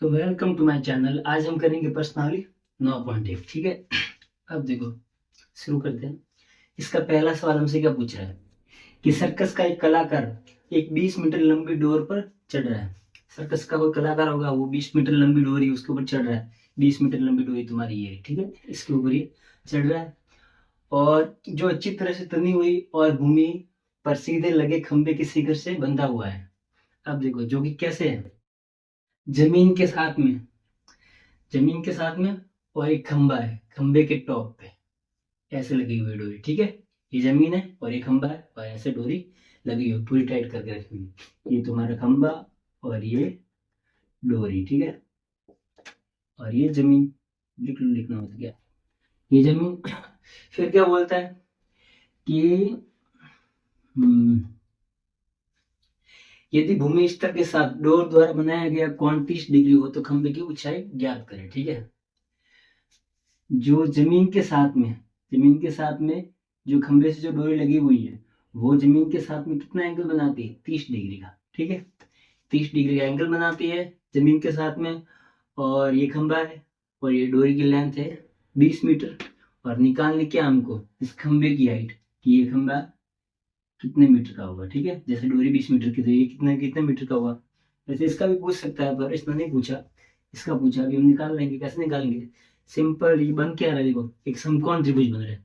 तो welcome to my channel. आज हम करेंगे प्रश्नावली 9.1। ठीक है, अब देखो शुरू करते हैं। इसका पहला सवाल हमसे क्या पूछ रहा है कि सर्कस का एक कलाकार एक 20 मीटर लंबी डोर पर चढ़ रहा है। सर्कस का कोई कलाकार होगा, वो 20 मीटर लंबी डोरी उसके ऊपर चढ़ रहा है। 20 मीटर लंबी डोरी तुम्हारी ये है, ठीक है, इसके ऊपर ये चढ़ रहा है और जो अच्छी तरह से तनी हुई और भूमि पर सीधे लगे खंबे के शिखर से बंधा हुआ है। अब देखो जो कि कैसे है, जमीन के साथ में, जमीन के साथ में और एक खंबा है, खंबे के टॉप पे ऐसे लगी हुई डोरी। ठीक है, ये जमीन है और ये खंबा है और ऐसे डोरी लगी हुई पूरी टाइट करके रखी हुई। ये तुम्हारा खंबा और ये डोरी, ठीक है, और ये जमीन। लिख लो, लिखना मत क्या, ये जमीन। फिर क्या बोलता है कि यदि भूमि स्तर के साथ डोर द्वारा बनाया गया कोण 30 डिग्री हो तो खंबे की ऊंचाई ज्ञात करें। ठीक है, जो जमीन के साथ में, जमीन के साथ में जो खंबे से जो डोरी लगी हुई है वो जमीन के साथ में कितना एंगल बनाती है, 30 डिग्री का। ठीक है, 30 डिग्री का एंगल बनाती है जमीन के साथ में। और ये खंबा है और ये डोरी की लेंथ है 20 मीटर। और निकालने क्या हमको इस खंबे की हाइट कि ये खंबा कितने मीटर का होगा। ठीक है, जैसे डोरी 20 मीटर की तो ये कितने कितने मीटर का होगा। वैसे इसका भी पूछ सकता है पर इसने नहीं पूछा, इसका पूछा कि हम निकाल लेंगे। कैसे निकालेंगे, सिंपल, ये बन क्या रहा है, देखो एक समकोण त्रिभुज बन रहा है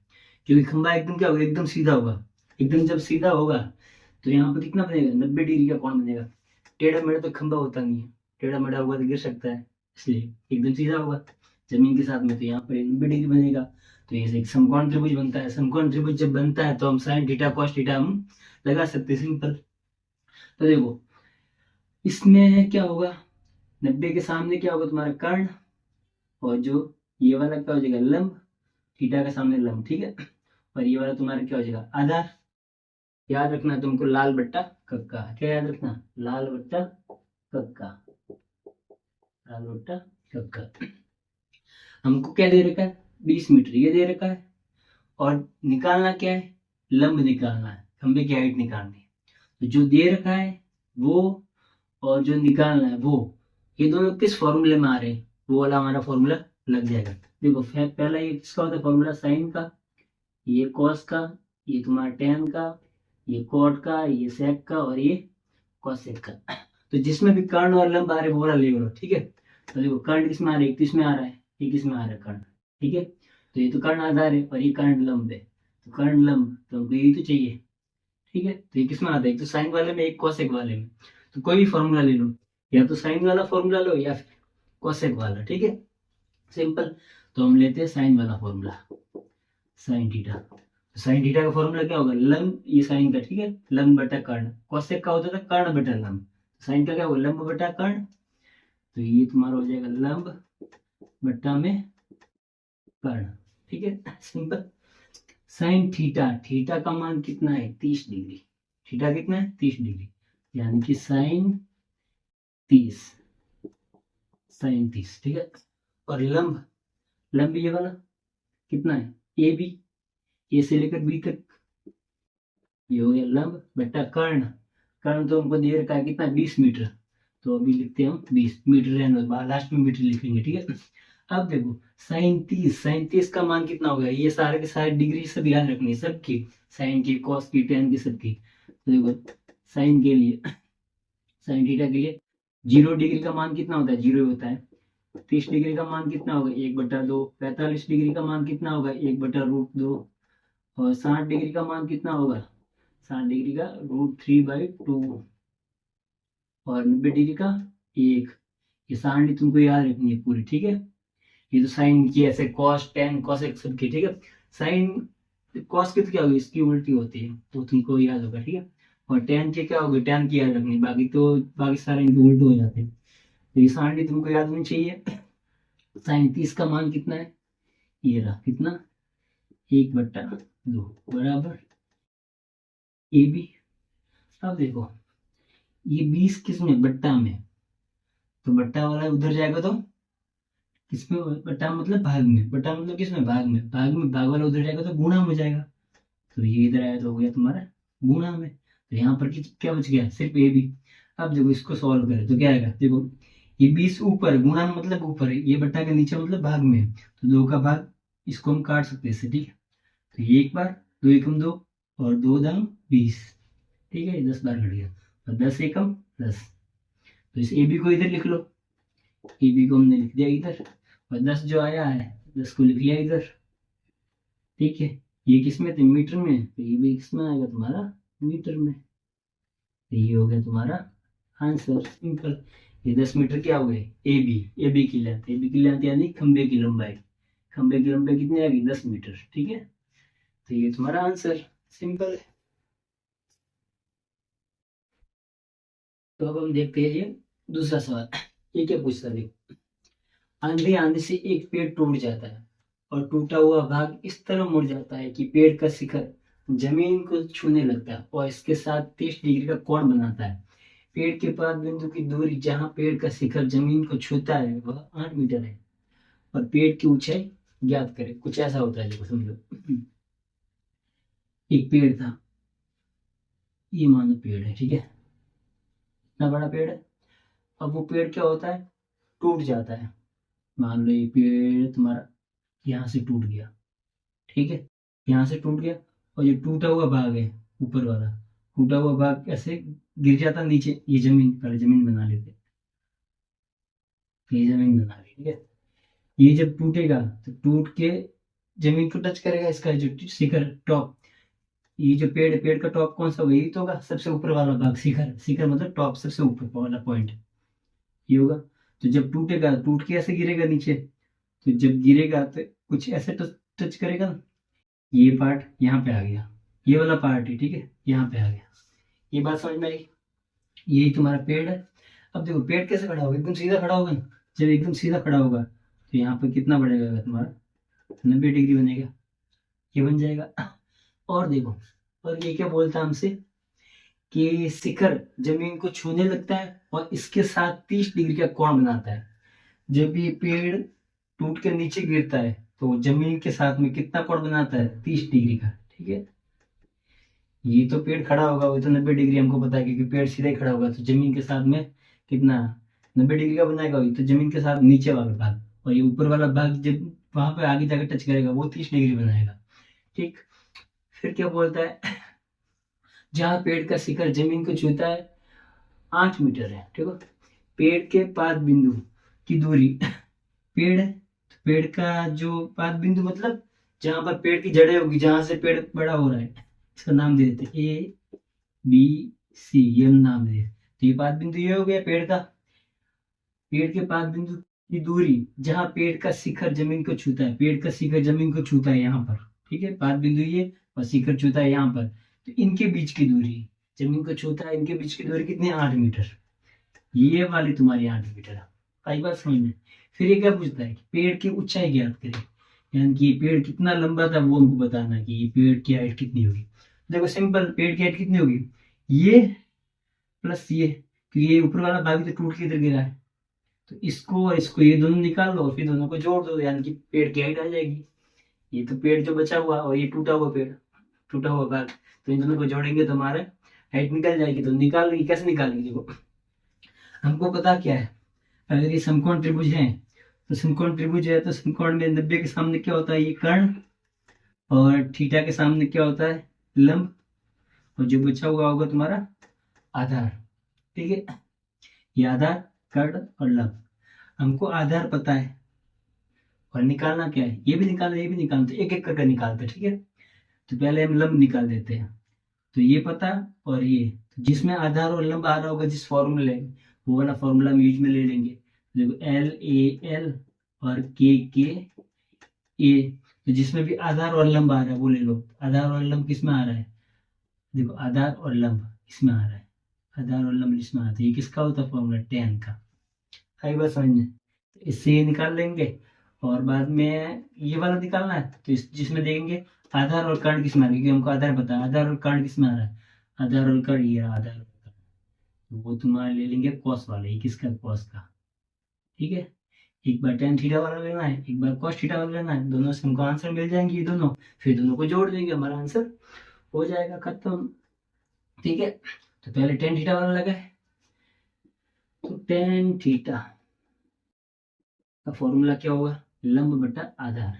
क्योंकि खंबा एकदम क्या होगा, एकदम सीधा होगा। एकदम जब सीधा होगा तो यहाँ पर कितना बनेगा, 90 डिग्री का कोण बनेगा। टेढ़ा मेढ़ा तो खंबा होता नहीं है, टेढ़ा मेढ़ा होगा तो गिर सकता है, इसलिए एकदम सीधा होगा जमीन के साथ में। तो यहाँ पर 90 डिग्री बनेगा। तो ये एक समकोण त्रिभुज बनता है। समकोण त्रिभुज जब बनता है तो हम साइन थीटा कॉस थीटा हम लगा सकते हैं, सिंपल। तो देखो इसमें क्या होगा, 90 के सामने क्या होगा तुम्हारा कर्ण, और जो ये वाला क्या हो जाएगा लंब, थीटा के सामने लंब। ठीक है, और ये वाला तुम्हारा क्या हो जाएगा आधार। याद रखना तुमको लाल बट्टा कक्का, क्या याद रखना, लाल बट्टा कक्का, लाल बट्टा कक्का। हमको क्या दे रखा है, 20 मीटर ये दे रखा है और निकालना क्या है, लंब निकालना है, खंबे की हाइट निकालनी है। तो जो दे रखा है वो और जो निकालना है वो, ये दोनों किस फॉर्मूले में आ रहे हैं, वो वाला हमारा फॉर्मूला लग जाएगा। देखो पहला ये किसका होता है फॉर्मूला, साइन का, ये कॉस का, ये तुम्हारा टेन का, ये कॉट का, ये सेक का और ये कॉसेक का। तो जिसमें भी कर्ण और लंब आ रहे वो वाला ले लो। ठीक है, तो देखो कर्ण किसमें आ रहा है, एक किसमें आ रहा है, एक किसमें आ रहा है कर्ण। ठीक है, तो ये तो कर्ण आधार है और ये कर्ण लंब है। तो कर्ण लंब तो हमको यही तो चाहिए। ठीक है, तो ये किसमें आता है, एक तो साइन वाले में एक कॉसेक वाले में। तो कोई भी फॉर्मूला ले लो, या तो साइन वाला फॉर्मूला लो या फिर कॉसेक वाला। ठीक है, सिंपल। तो हम लेते हैं साइन वाला formula, sine theta. Sine theta का फॉर्मूला क्या होगा, लंब, ये साइन का, ठीक है, लंब बटा कर्ण। कॉसेक का होता था कर्ण बटा लंब, साइन का क्या होगा लंब बटा कर्ण। तो ये तुम्हारा हो जाएगा लंब बट्टा में कर्ण। ठीक है, सिंपल। साइन थीटा, थीटा का मान कितना है, 30 डिग्री। थीटा कितना है, 30 डिग्री, यानी कि साइन 30, साइन 30। ठीक है, और लंब, लंब ये वाला कितना है, ए बी, ए से लेकर बी तक, ये हो गया लंब बटा कर्ण। कर्ण तो हमको दे रखा है कितना, 20 मीटर। तो अभी लिखते हैं हम 20 मीटर, रहने दो, लास्ट में मीटर लिखेंगे। ठीक है, अब देखो साइन 30, साइन 30 का मान कितना होगा, ये सारे के सारे डिग्री सब याद रखनी है, सबकी, साइन की, कॉस की, टेन की, सबकी। तो देखो साइन के लिए, साइन थीटा के लिए 0 डिग्री का मान कितना होता है, 0 होता है। 30 डिग्री का मान कितना होगा, 1/2। 45 डिग्री का मान कितना होगा, 1/√2। और 60 डिग्री का मान कितना होगा, 60 डिग्री का √3/2। और 90 डिग्री का 1। ये सारणी तुमको याद रखनी है पूरी। ठीक है, ये तो साइन की ऐसे कॉस टेन कॉस एक सबकी। ठीक है, साइन कॉस की तो क्या होगी, इसकी उल्टी होती है, तो तुमको याद होगा। ठीक है, और टेन की क्या होगी, टेन की याद रखनी, बाकी तो बाकी सारे इनके उल्टे हो जाते हैं। तो ये सारणी तुमको याद होनी चाहिए। साइन 30 का मान कितना है, ये रहा कितना, 1/2 बराबर ए बी। अब देखो ये 20 किस में, बट्टा में, तो बट्टा वाला उधर जाएगा तो किसमें, बट्टा मतलब भाग में, बट्टा मतलब किसमें, भाग में, भाग में भाग वाला उधर जाएगा तो गुणा में हो जाएगा। तो ये इधर आया तो हो गया तुम्हारा गुणा में। तो यहाँ पर क्या बच गया, सिर्फ ए बी। अब देखो इसको सॉल्व करें तो क्या आएगा, देखो ये 20 ऊपर, गुणा मतलब ऊपर है, ये बट्टा के नीचे मतलब भाग में है, तो 2 का भाग इसको हम काट सकते हैं इससे, ठीक है। तो ये एक बार, 2 एकम 2 और 2 दाम 20, ठीक है, 10 बार कट गया, और 10 एकम 10। तो इस ए बी को इधर लिख लो, ए बी को हमने लिख दिया इधर, और 10 जो आया है 10 को लिख लिया इधर, ठीक है। ये किस में थे, मीटर में, तो ये भी किस में आएगा तुम्हारा, मीटर में। तो ये हो गया तुम्हारा आंसर, सिंपल। ये 10 मीटर क्या हुए, ए बी की लेंथ, ए बी की लेंथ यानी खंबे की लंबाई, खंबे की लंबाई कितनी आएगी, 10 मीटर, ठीक है। तो ये तुम्हारा आंसर, सिंपल है। तो अब हम देखते हैं ये दूसरा सवाल, ये क्या पूछता है, आंधी आने से एक पेड़ टूट जाता है और टूटा हुआ भाग इस तरह मुड़ जाता है कि पेड़ का शिखर जमीन को छूने लगता है और इसके साथ 30 डिग्री का कोण बनाता है। पेड़ के पास बिंदु की दूरी जहां पेड़ का शिखर जमीन को छूता है वह 8 मीटर है और पेड़ की ऊंचाई ज्ञात करें। कुछ ऐसा होता है, देखो समझो, एक पेड़ था, ये मानो पेड़ है, ठीक है, इतना बड़ा पेड़ है। अब वो पेड़ क्या होता है, टूट जाता है। मान लो ये पेड़ तुम्हारा यहाँ से टूट गया, ठीक है, यहाँ से टूट गया, और ये टूटा हुआ भाग है ऊपर वाला, टूटा हुआ भाग कैसे गिर जाता नीचे, ये जमीन, पहले जमीन बना लेते, ये जमीन बना ली, ठीक है। ये जब टूटेगा तो टूट के जमीन को टच करेगा, इसका जो शिखर टॉप, ये जो पेड़, पेड़ का टॉप कौन सा होगा, यही तो होगा, सबसे ऊपर वाला भाग, शिखर, शिखर मतलब टॉप, सबसे ऊपर वाला पॉइंट ये होगा। तो जब टूटेगा, टूट के ऐसे गिरेगा नीचे, तो जब गिरेगा तो कुछ ऐसे टच करेगा ना, ये पार्ट यहाँ पे आ गया, ये वाला पार्ट है, ठीक है, यहाँ पे आ गया। ये बात समझ में आई, यही तुम्हारा पेड़ है। अब देखो पेड़ कैसे खड़ा होगा, एकदम सीधा खड़ा होगा ना, जब एकदम सीधा खड़ा होगा तो यहाँ पर कितना बढ़ेगा तुम्हारा, 90 डिग्री बनेगा, ये बन जाएगा। और देखो, और ये क्या बोलता है हमसे कि शिखर जमीन को छूने लगता है और इसके साथ 30 डिग्री का कोण बनाता है। जब ये पेड़ टूट के नीचे गिरता है तो जमीन के साथ में कितना कोण बनाता है, 30 डिग्री का, ठीक है। ये तो पेड़ खड़ा होगा, वो तो 90 डिग्री हमको पता है, क्योंकि पेड़ सीधे खड़ा होगा तो जमीन के साथ में कितना 90 डिग्री का बनाएगा, ये तो जमीन के साथ नीचे वाला भाग, और ये ऊपर वाला भाग जब वहां पे आगे जाकर टच करेगा वो 30 डिग्री बनाएगा, ठीक। फिर क्या बोलता है, जहाँ पेड़ का शिखर जमीन को छूता है 8 मीटर है, ठीक है। पेड़ के पाद बिंदु की दूरी, पेड़ है तो पेड़ का जो पाद बिंदु मतलब जहां पर पेड़ की जड़ें होगी, जहां से पेड़ बड़ा हो रहा है, इसका नाम दे देते ए बी सी, ये हम नाम दे। तो ये पाद बिंदु ये हो गया पेड़ का, पेड़ के पाद बिंदु की दूरी जहां पेड़ का शिखर जमीन को छूता है, पेड़ का शिखर जमीन को छूता है यहाँ पर, ठीक है, पाद बिंदु ये और शिखर छूता है यहाँ पर, तो इनके बीच की दूरी, जमीन को छूता है इनके बीच की दूरी कितनी, 8 मीटर। ये वाली तुम्हारी 8 मीटर, आई बात समझ में। फिर ये क्या पूछता है कि पेड़ की ऊंचाई ज्ञात करें, यानी कि ये पेड़ कितना लंबा था वो हमको बताना है कि ये पेड़ की हाइट कितनी होगी। देखो सिंपल, पेड़ की हाइट कितनी होगी, ये प्लस ये, क्योंकि ये ऊपर वाला भाग तो टूट के इधर गिरा है, तो इसको और इसको ये दोनों निकाल लो, फिर दोनों को जोड़ दो, यानी कि पेड़ की हाइट आ जाएगी। ये तो पेड़ जो बचा हुआ और ये टूटा हुआ पेड़, टूटा हुआ भाग, तो इन दोनों को जोड़ेंगे तो हमारा हाइट निकल जाएगी। तो निकालेंगे, कैसे निकालेंगे, देखो हमको पता क्या है, अगर ये समकोण त्रिभुज है तो समकोण त्रिभुज है तो समकोण में 90 के सामने क्या होता है, ये कर्ण, और थीटा के सामने क्या होता है, लंब, और जो बचा हुआ होगा तुम्हारा आधार, ठीक है। ये आधार, कर्ण और लंब, हमको आधार पता है और निकालना क्या है, ये भी निकालना, ये भी निकालना, तो एक एक करके निकालते हैं, ठीक है। तो पहले हम लंब निकाल देते हैं, तो ये पता, और ये तो जिसमें आधार और लंब आ रहा होगा जिस फॉर्मूले, वो वाला फॉर्मूला हम यूज में ले लेंगे। देखो एल ए एल और के ए, तो जिसमें भी आधार और लंब आ रहा है वो ले लो। आधार और लंब किस में आ रहा है, देखो आधार और लंब इसमें आ रहा है, आधार और लंब इसमें आता है, ये किसका होता है फॉर्मूला, tan का, आई बात समझने। तो इससे ये निकाल लेंगे, और बाद में ये वाला निकालना है तो इस जिसमें देखेंगे आधार और कर्ण किस में आ रहा है, क्योंकि हमको आधार पता है, आधार और कर्ण किस में आ रहा है, आधार और कर्ण, ये आधार और कर्ण, तो वो तुम्हारा ले लेंगे कॉस वाला, ये किसका, कॉस का, ठीक है। एक बार tan थीटा वाला लेना है, एक बार cos थीटा वाला लेना है, दोनों से हमको आंसर मिल जाएंगे ये दोनों, फिर दोनों को जोड़ देंगे, हमारा आंसर हो जाएगा खत्म, ठीक है। तो पहले tan थीटा वाला लगा है, तो tan थीटा का फॉर्मूला क्या होगा, लंब बटा आधार,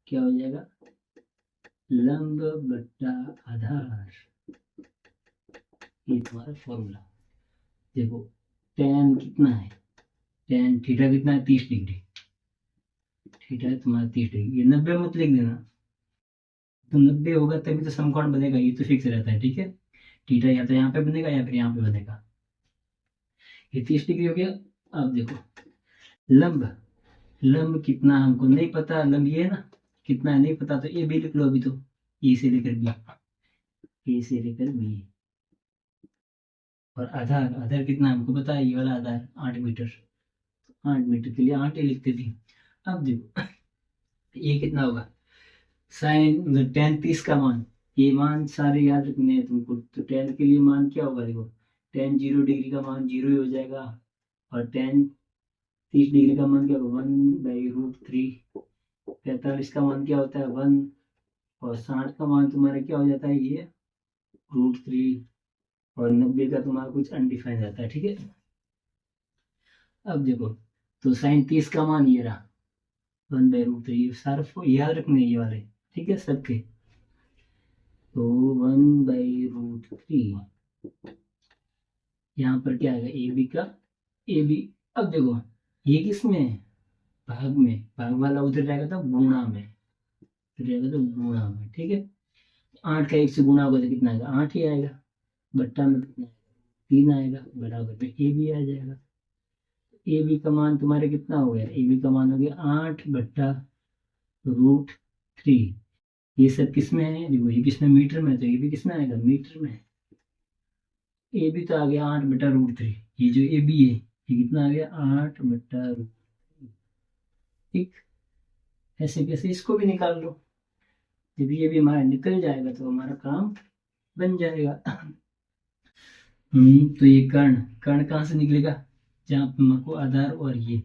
क्या हो जाएगा, लंब बटा आधार, ये तुम्हारा फॉर्मूला। देखो tan कितना है, tan थीटा कितना है 30 डिग्री, थीटा है तुम्हारा 30 डिग्री, ये 90 मत लिख देना, तो 90 होगा तभी तो समकोण बनेगा, ये तो फिक्स रहता है, ठीक है। थीटा या तो यहाँ पे बनेगा या फिर यहाँ पे बनेगा, ये 30 डिग्री हो गया। अब देखो लंब, लंब कितना हमको नहीं पता, लंब ये है ना, कितना है नहीं पता, तो ए भी लिख लो अभी, तो ए से लेकर बी, ए से लेकर बी। और आधार, आधार कितना हमको पता है, ये वाला आधार 8 मीटर, 8 मीटर के लिए 8 ही लिखते थे। अब देखो ये कितना होगा, साइन tan 30 का मान, ये मान सारे याद रखने हैं तुमको, तो tan के लिए मान क्या होगा, देखो tan 0 डिग्री का मान 0 ही हो जाएगा, और tan 30 डिग्री का मान क्या होगा 1/√3, 45 का मान क्या होता है 1, और 60 का मान तुम्हारा क्या हो जाता है ये √3, और 90 का तुम्हारा कुछ अनडिफाइंड रहता है, ठीक है। अब देखो तो साइन 30 का मान ये रहा 1/√3, सारे याद रखने ये वाले, ठीक है सबके, तो 1/√3, यहाँ पर क्या आएगा ए बी का, ए बी। अब देखो ये किस में है, भाग में, भाग वाला उधर जाएगा तो गुणा में, उधर जाएगा तो गुणा में, ठीक है। 8 का 1 से गुणा होगा तो कितना आएगा 8 ही आएगा, बट्टा में कितना आएगा 3 आएगा, बराबर में ए बी आ जाएगा। ए बी का मान तुम्हारे कितना हो गया, ए बी का मान हो गया 8/√3, ये सब किस में है, देखो ये किस में मीटर में, तो ये भी किस में आएगा मीटर में, ए बी तो आ गया 8/√3, ये जो ए बी है ये कितना आ गया 8/√3, ठीक। ऐसे कैसे इसको भी निकाल लो, जब ये भी हमारा निकल जाएगा तो हमारा काम बन जाएगा। तो ये कर्ण, कर्ण कहाँ से निकलेगा, जहाँ पे हमको आधार और ये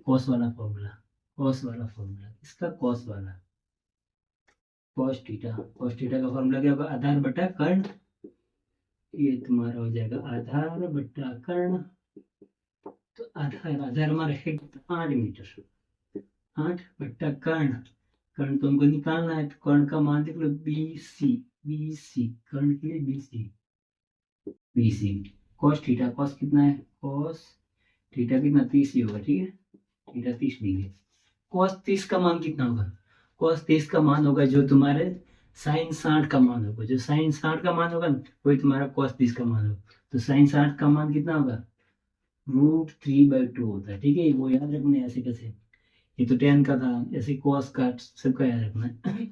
कॉस वाला फॉर्मूला, कॉस वाला फॉर्मूला इसका कॉस वाला, कॉस थीटा, कॉस थीटा का फॉर्मूला क्या होगा आधार बटा कर्ण, ये तुम्हारा हो जाएगा आधार बटा कर्ण, तो आधार, आधार हमारा है 8 मीटर, 8 बटा कर्ण, कर्ण तो हमको निकालना है, तो कर्ण का मान देख लो BC, BC कर्ण के लिए BC, BC cos theta, cos कितना है cos थीटा कितना 30 ही होगा, ठीक है, थीटा 30 डिग्री। cos 30 का मान कितना होगा, cos 30 का मान होगा जो तुम्हारे sin 60 का मान होगा, जो sin 60 का मान होगा ना वही तुम्हारा cos 30 का मान होगा, तो sin 60 का मान कितना होगा √3/2 होता है, ठीक है, वो याद रखना है, ऐसे कैसे, ये तो tan का था, ऐसे cos का सबका याद रखना है।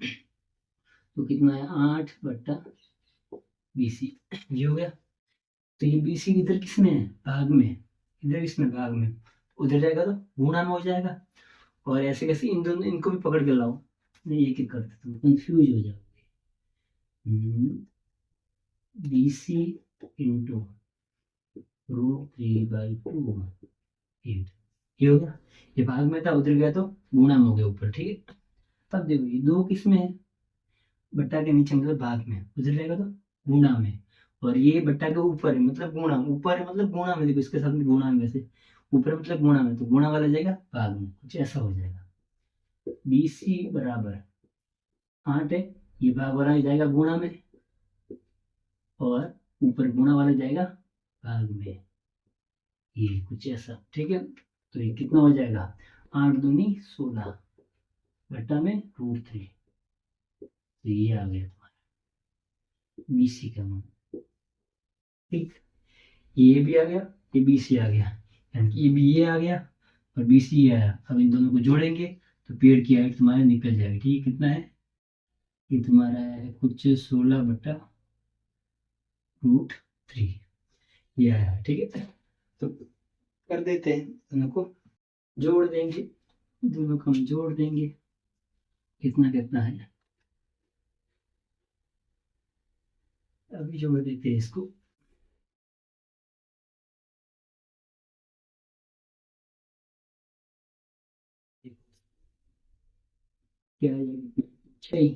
तो कितना है 8/BC, ये हो गया। तो ये BC इधर किसमें है भाग में, इधर इसमें भाग में, उधर जाएगा तो गुणा में हो जाएगा, और ऐसे कैसे इन दोनों इनको भी पकड़ के लाओ, नहीं एक एक करते तुम कंफ्यूज हो जाओगे। BC इंटू √3/2, ये हो गया, ये भाग में था उधर गया तो गुणा में हो गया ऊपर, ठीक है। अब देखो ये दो किसमें है, बट्टा के नीचे मतलब भाग में, उधर रहेगा तो गुणा में, और ये बट्टा के ऊपर है मतलब गुणा, ऊपर है मतलब गुणा में, देखो इसके साथ में गुणा में, वैसे ऊपर मतलब गुणा में, तो गुणा वाला जाएगा भाग में, कुछ ऐसा हो जाएगा। BC बराबर 8 है, ये भाग वाला जाएगा गुणा में, और ऊपर गुणा वाला जाएगा भाग में, ये कुछ ऐसा, ठीक है। तो ये कितना हो जाएगा 8 दूनी 16 बट्टा में √3, तो ये आ गया तुम्हारा BC का मान, ठीक। ये भी आ गया, ये BC आ गया, यानी कि ये भी ये आ गया और BC आया। अब इन दोनों को जोड़ेंगे तो पेड़ की हाइट तुम्हारी निकल जाएगी, ठीक। कितना है ये तुम्हारा है कुछ 16/√3, ये आया, ठीक है। तो कर देते हैं, दोनों को जोड़ देंगे, दोनों को हम जोड़ देंगे, कितना कितना है, अभी जोड़ देते हैं इसको। क्या ऊंचाई,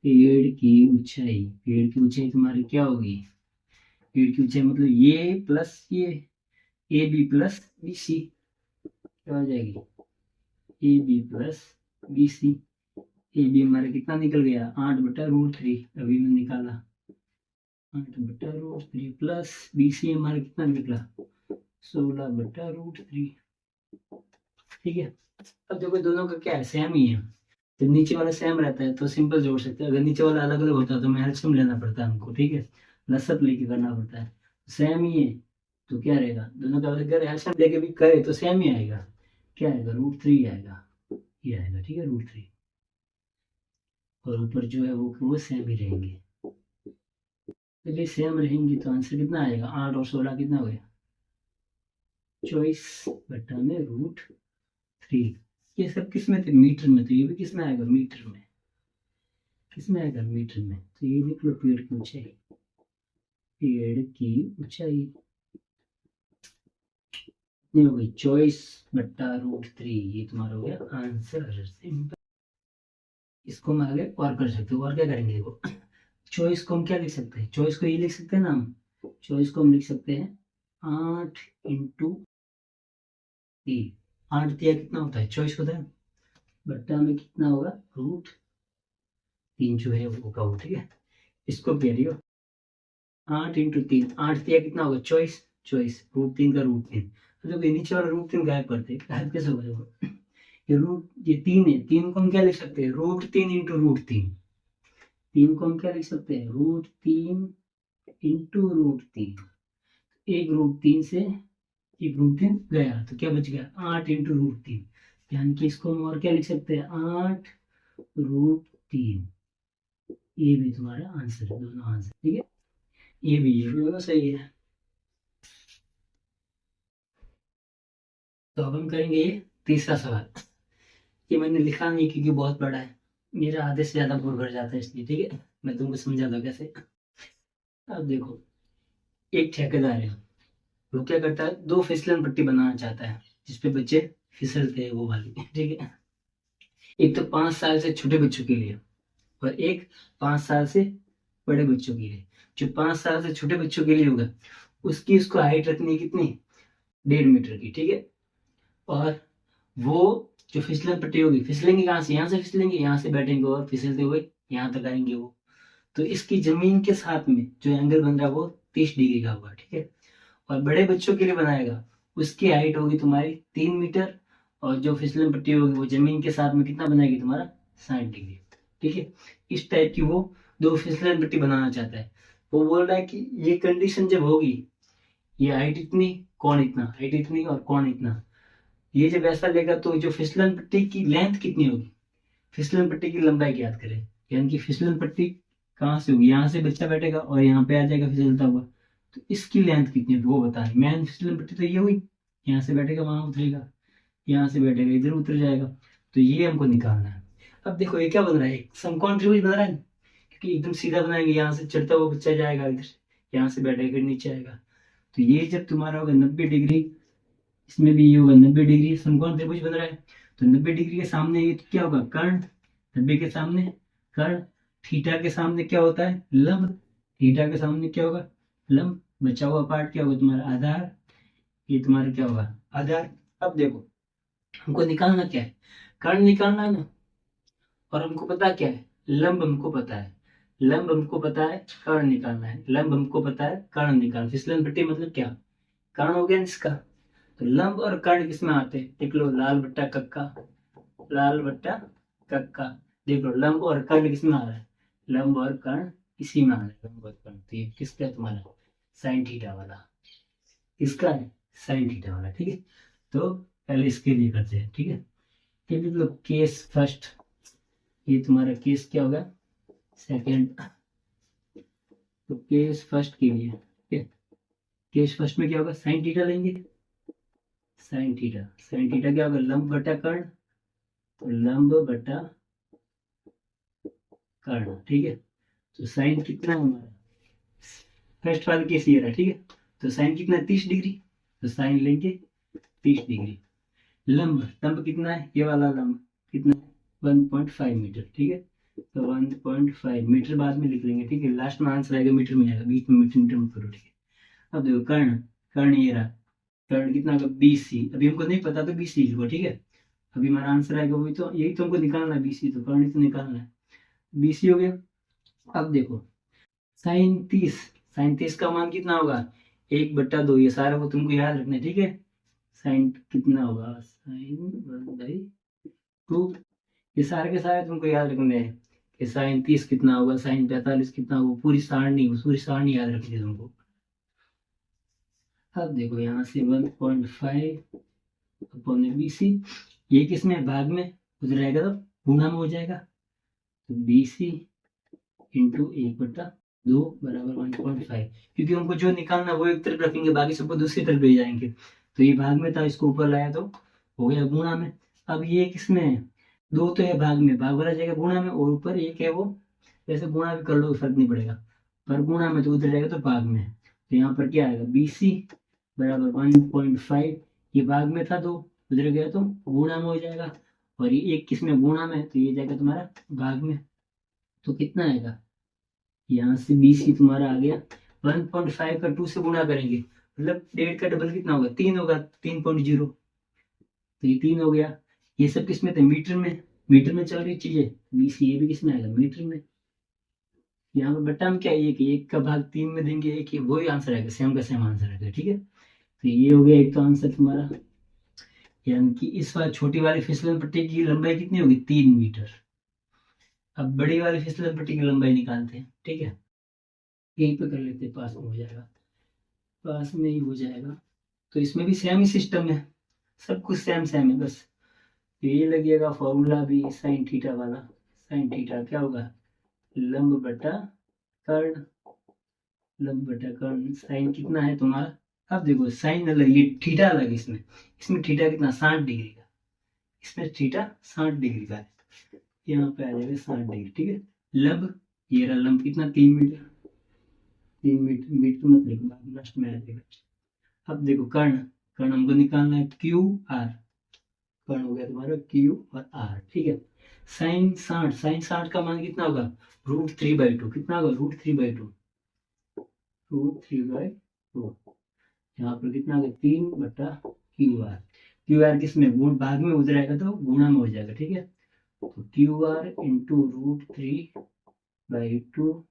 पेड़ की ऊंचाई, पेड़ की ऊंचाई तुम्हारी क्या होगी, पेड़ की ऊंचाई मतलब ये प्लस ये, AB प्लस BC, क्या हो जाएगी, A B plus B C. A B हमारा कितना निकल गया, 8/√3, अभी मैं निकाला 8/√3 प्लस बी सी हमारा कितना निकला 16/√3। ठीक है, अब देखो दोनों का क्या है, सेम ही है। जब नीचे वाला सेम रहता है तो सिंपल जोड़ सकते हैं, अगर नीचे वाला अलग अलग होता है तो मैं एलसीएम लेना पड़ता है हमको। ठीक है, लसअप लेके करना पड़ता है, सेम ही है तो क्या रहेगा, दोनों का अगर एलसीएम लेके भी करे तो सेम ही आएगा। क्या आएगा, √3 आएगा, ये आएगा। ठीक है, √3, और ऊपर जो है वो सेम ही रहेंगे। चलिए सेम रहेंगी तो आंसर कितना आएगा, 8 और 16 कितना हो गया 24/√3। ये सब किस में थे, मीटर में, तो ये भी किस में आएगा, मीटर में। किस में आएगा, मीटर में। तो ये लिख लो, पेड़ की ऊंचाई, पेड़ की ऊंचाई कितनी हो गई 24/√3। ये तुम्हारा हो गया आंसर, सिंपल। इसको हम आगे और कर सकते हो, और क्या करेंगे देखो, चॉइस को हम क्या लिख सकते हैं, चॉइस को ये लिख सकते हैं ना हम, चॉइस को हम लिख सकते हैं 8 × 3। 8 दिया कितना होता है, चॉइस होता है, बट्टा में कितना होगा √3 जो है वो होगा। ठीक है, इसको कह रही हो 8 × 3, 8 दिया कितना होगा चॉइस, चॉइस √3 का √3। मतलब ये नीचे वाला √3 गायब करते, गायब कैसे होगा, ये 3 है, 3 को हम क्या लिख सकते हैं, √3 × √3। 3 को हम क्या लिख सकते हैं, √3 × √3। एक √3 से एक √3 गया तो क्या बच गया 8 × √3, यानी कि इसको हम और क्या लिख सकते हैं 8√3। ये भी तुम्हारा आंसर है, दोनों आंसर। ठीक है, ये भी दोनों सही है। तो अब हम करेंगे ये तीसरा सवाल। ये मैंने लिखा नहीं क्योंकि बहुत बड़ा है, मेरा आधे से ज्यादा बोर भर जाता है इसलिए। ठीक है, मैं तुमको समझाता हूँ कैसे। अब देखो, एक ठेकेदार है, वो क्या करता है, 2 फिसलन पट्टी बनाना चाहता है जिसपे बच्चे फिसलते हैं, वो वाली। ठीक है, एक तो 5 साल से छोटे बच्चों के लिए और एक 5 साल से बड़े बच्चों के लिए। जो 5 साल से छोटे बच्चों के लिए होगा उसकी उसको हाइट रखनी है कितनी, 1.5 मीटर की। ठीक है, और वो जो फिसलन पट्टी होगी, फिसलेंगे कहाँ से, यहाँ से फिसलेंगे, यहाँ से बैठेंगे और फिसलते हुए यहाँ तक आएंगे वो। तो इसकी जमीन के साथ में जो एंगल बन रहा है वो 30 डिग्री का होगा। ठीक है, और बड़े बच्चों के लिए बनाएगा उसकी हाइट होगी तुम्हारी 3 मीटर, और जो फिसलन पट्टी होगी वो जमीन के साथ में कितना बनाएगी तुम्हारा 60 डिग्री। ठीक है, इस टाइप की वो 2 फिसलन पट्टी बनाना चाहता है। वो बोल रहा है कि ये कंडीशन जब होगी, ये हाइट इतनी, कौन इतना, हाइट इतनी और कौन इतना, ये जब ऐसा लेगा तो जो फिसलन पट्टी की लेंथ कितनी होगी, फिसलन पट्टी की लंबाई ज्ञात करें। यानी कि फिसलन पट्टी कहाँ से होगी, यहाँ से बच्चा बैठेगा और यहाँ पे आ जाएगा फिसलता हुआ, तो इसकी लेंथ कितनी होगी वो बतानी। मेन फिसलन पट्टी तो ये हुई, यहाँ से बैठेगा वहां उतरेगा, यहाँ से बैठेगा इधर उतर जाएगा, तो ये हमको निकालना है। अब देखो ये क्या बन रहा है, समकोण त्रिभुज बन रहा है, क्योंकि एकदम सीधा बनाएंगे, यहाँ से चढ़ता हुआ बच्चा जाएगा इधर, यहाँ से बैठेगा फिर नीचे आएगा। तो ये जब तुम्हारा होगा 90 डिग्री, इसमें भी ये होगा 90 डिग्री, समकोण त्रिभुज बन रहा है। तो 90 डिग्री के सामने ये क्या होगा, कर्ण। 90 के सामने कर्ण, थीटा के सामने क्या होता है, लंब। थीटा के सामने क्या होगा, लंब। बचा हुआ पार्ट क्या होगा तुम्हारा आधार, ये तुम्हारा क्या होगा आधार। अब देखो हमको निकालना क्या है, कर्ण निकालना है ना, और हमको पता क्या है, लंब हमको पता है, लंब हमको पता है, कर्ण निकालना है, लंब हमको पता है, कर्ण निकालना। फिसलन पट्टी मतलब क्या, कर्ण हो गया इसका। तो लंब और कर्ण किसमें आते हैं, देख लो, लाल बट्टा कक्का, लाल बट्टा कक्का। देख लो लंब और कर्ण किसमें आ रहा है, लंब और कर्ण इसी में आ रहा है, लंब और कर्ण। तो ये किसका है तुम्हारा साइन थीटा वाला, किसका है साइन थीटा वाला। ठीक है, तो पहले इसके लिए करते हैं। ठीक है, ये देख लो केस फर्स्ट, ये तुम्हारा केस क्या होगा सेकेंड। तो केस फर्स्ट के लिए, ठीक है, केस फर्स्ट में क्या होगा साइन थीटा लेंगे, साइन थीटा, साइन थीटा क्या होगा लंब बटा कर्ण, तो लंब बटा कर्ण। ठीक है, तो साइन कितना है हमारा, फर्स्ट वाला केस ये रहा। ठीक है, तो साइन कितना है 30 डिग्री, तो साइन लेंगे 30 डिग्री। लंब, लंब कितना है, ये वाला लंब कितना है 1.5 मीटर। ठीक है, तो 1.5 मीटर बाद में लिख लेंगे। ठीक है, लास्ट में आंसर आएगा मीटर में आएगा, बीच में मीटर मीटर मत करो। ठीक है, अब देखो कर्ण, कर्ण ये रहा, कर्ण कितना होगा BC। अभी हमको नहीं पता तो BC लिखो, ठीक है। अभी हमारा आंसर आएगा वही तो, यही तो हमको निकालना है BC, तो कर्ण तो निकालना है, BC हो गया। अब देखो साइन 30 का मान कितना होगा 1/2, ये सारा को तुमको याद रखना है, ठीक है। साइन कितना होगा साइन 1/2, ये सारे के सारे तुमको याद रखने हैं कि साइन 30 कितना होगा, साइन 45 कितना होगा, पूरी सारणी याद रखनी है तुमको। अब देखो यहाँ से 1.5 अपॉन BC, ये किसमें भाग में उधर रहेगा तो गुणा में हो जाएगा, तो BC इंटू 1/2 बराबर 1.5, क्योंकि हमको जो निकालना वो एक तरफ रखेंगे, बाकी सबको दूसरी तरफ ले जाएंगे। तो ये भाग में था, इसको ऊपर लाया तो हो गया गुणा में। अब ये किसमें है, 2 तो है भाग में, भाग वाला जाएगा गुणा में, और ऊपर 1 है वो वैसे गुणा भी कर लो, फर्क नहीं पड़ेगा, पर गुणा में तो उधर जाएगा तो भाग में। तो यहाँ पर क्या आएगा BC बराबर 1.5, ये भाग में था 2, उधर गया तो गुणा में हो जाएगा, और ये 1 किसमें गुणा में, तो ये जाएगा तुम्हारा भाग में। तो कितना आएगा, यहाँ से BC तुम्हारा आ गया 1.5 का 2 से गुणा करेंगे, मतलब 1.5 का डबल कितना होगा 3 होगा, 3.0, तो ये 3 हो गया। ये सब किसमें थे, मीटर में चल रही चीजें, BC ये भी किसमें आएगा मीटर में। यहाँ पर बट्टा में क्या है, एक का भाग 3 में देंगे, एक ही वही आंसर आएगा, सेम का सेम आंसर आएगा, ठीक है। तो ये हो गया एक तो आंसर तुम्हारा, यानी कि इस बार छोटी वाली फिसलन पट्टी की लंबाई कितनी होगी 3 मीटर। अब बड़ी वाली फिसलन पट्टी की लंबाई निकालते हैं, ठीक है। यहीं पे कर लेते हैं, पास में हो जाएगा, पास में ही हो जाएगा। तो इसमें भी सेम ही सिस्टम है, सब कुछ सेम है, बस ये लगेगा फॉर्मूला भी साइन थीटा वाला। साइन थीटा क्या होगा, लंब बटा कर्ण, साइन कितना है तुम्हारा। अब देखो साइन अलग, ये थीटा अलग, इसमें थीटा कितना 60 डिग्री का, इसमें थीटा 60 डिग्री का है, यहाँ पे आ जाएगा 60 डिग्री, ठीक है। लंब, ये रहा लंब कितना 3 मीटर, 3 मीटर, मीटर मत लिखो, लास्ट में आ जाएगा। अब देखो कर्ण हमको निकालना है QR, कर्ण हो गया तुम्हारा Q और R, ठीक है। साइन 60 का मान कितना होगा √3/2, कितना होगा √3/2, √3/2, यहाँ पर कितना होगा 3/QR, QR किसमें भाग में उधर आएगा तो गुणा में हो जाएगा, ठीक है। तो QR इंटू √3/2,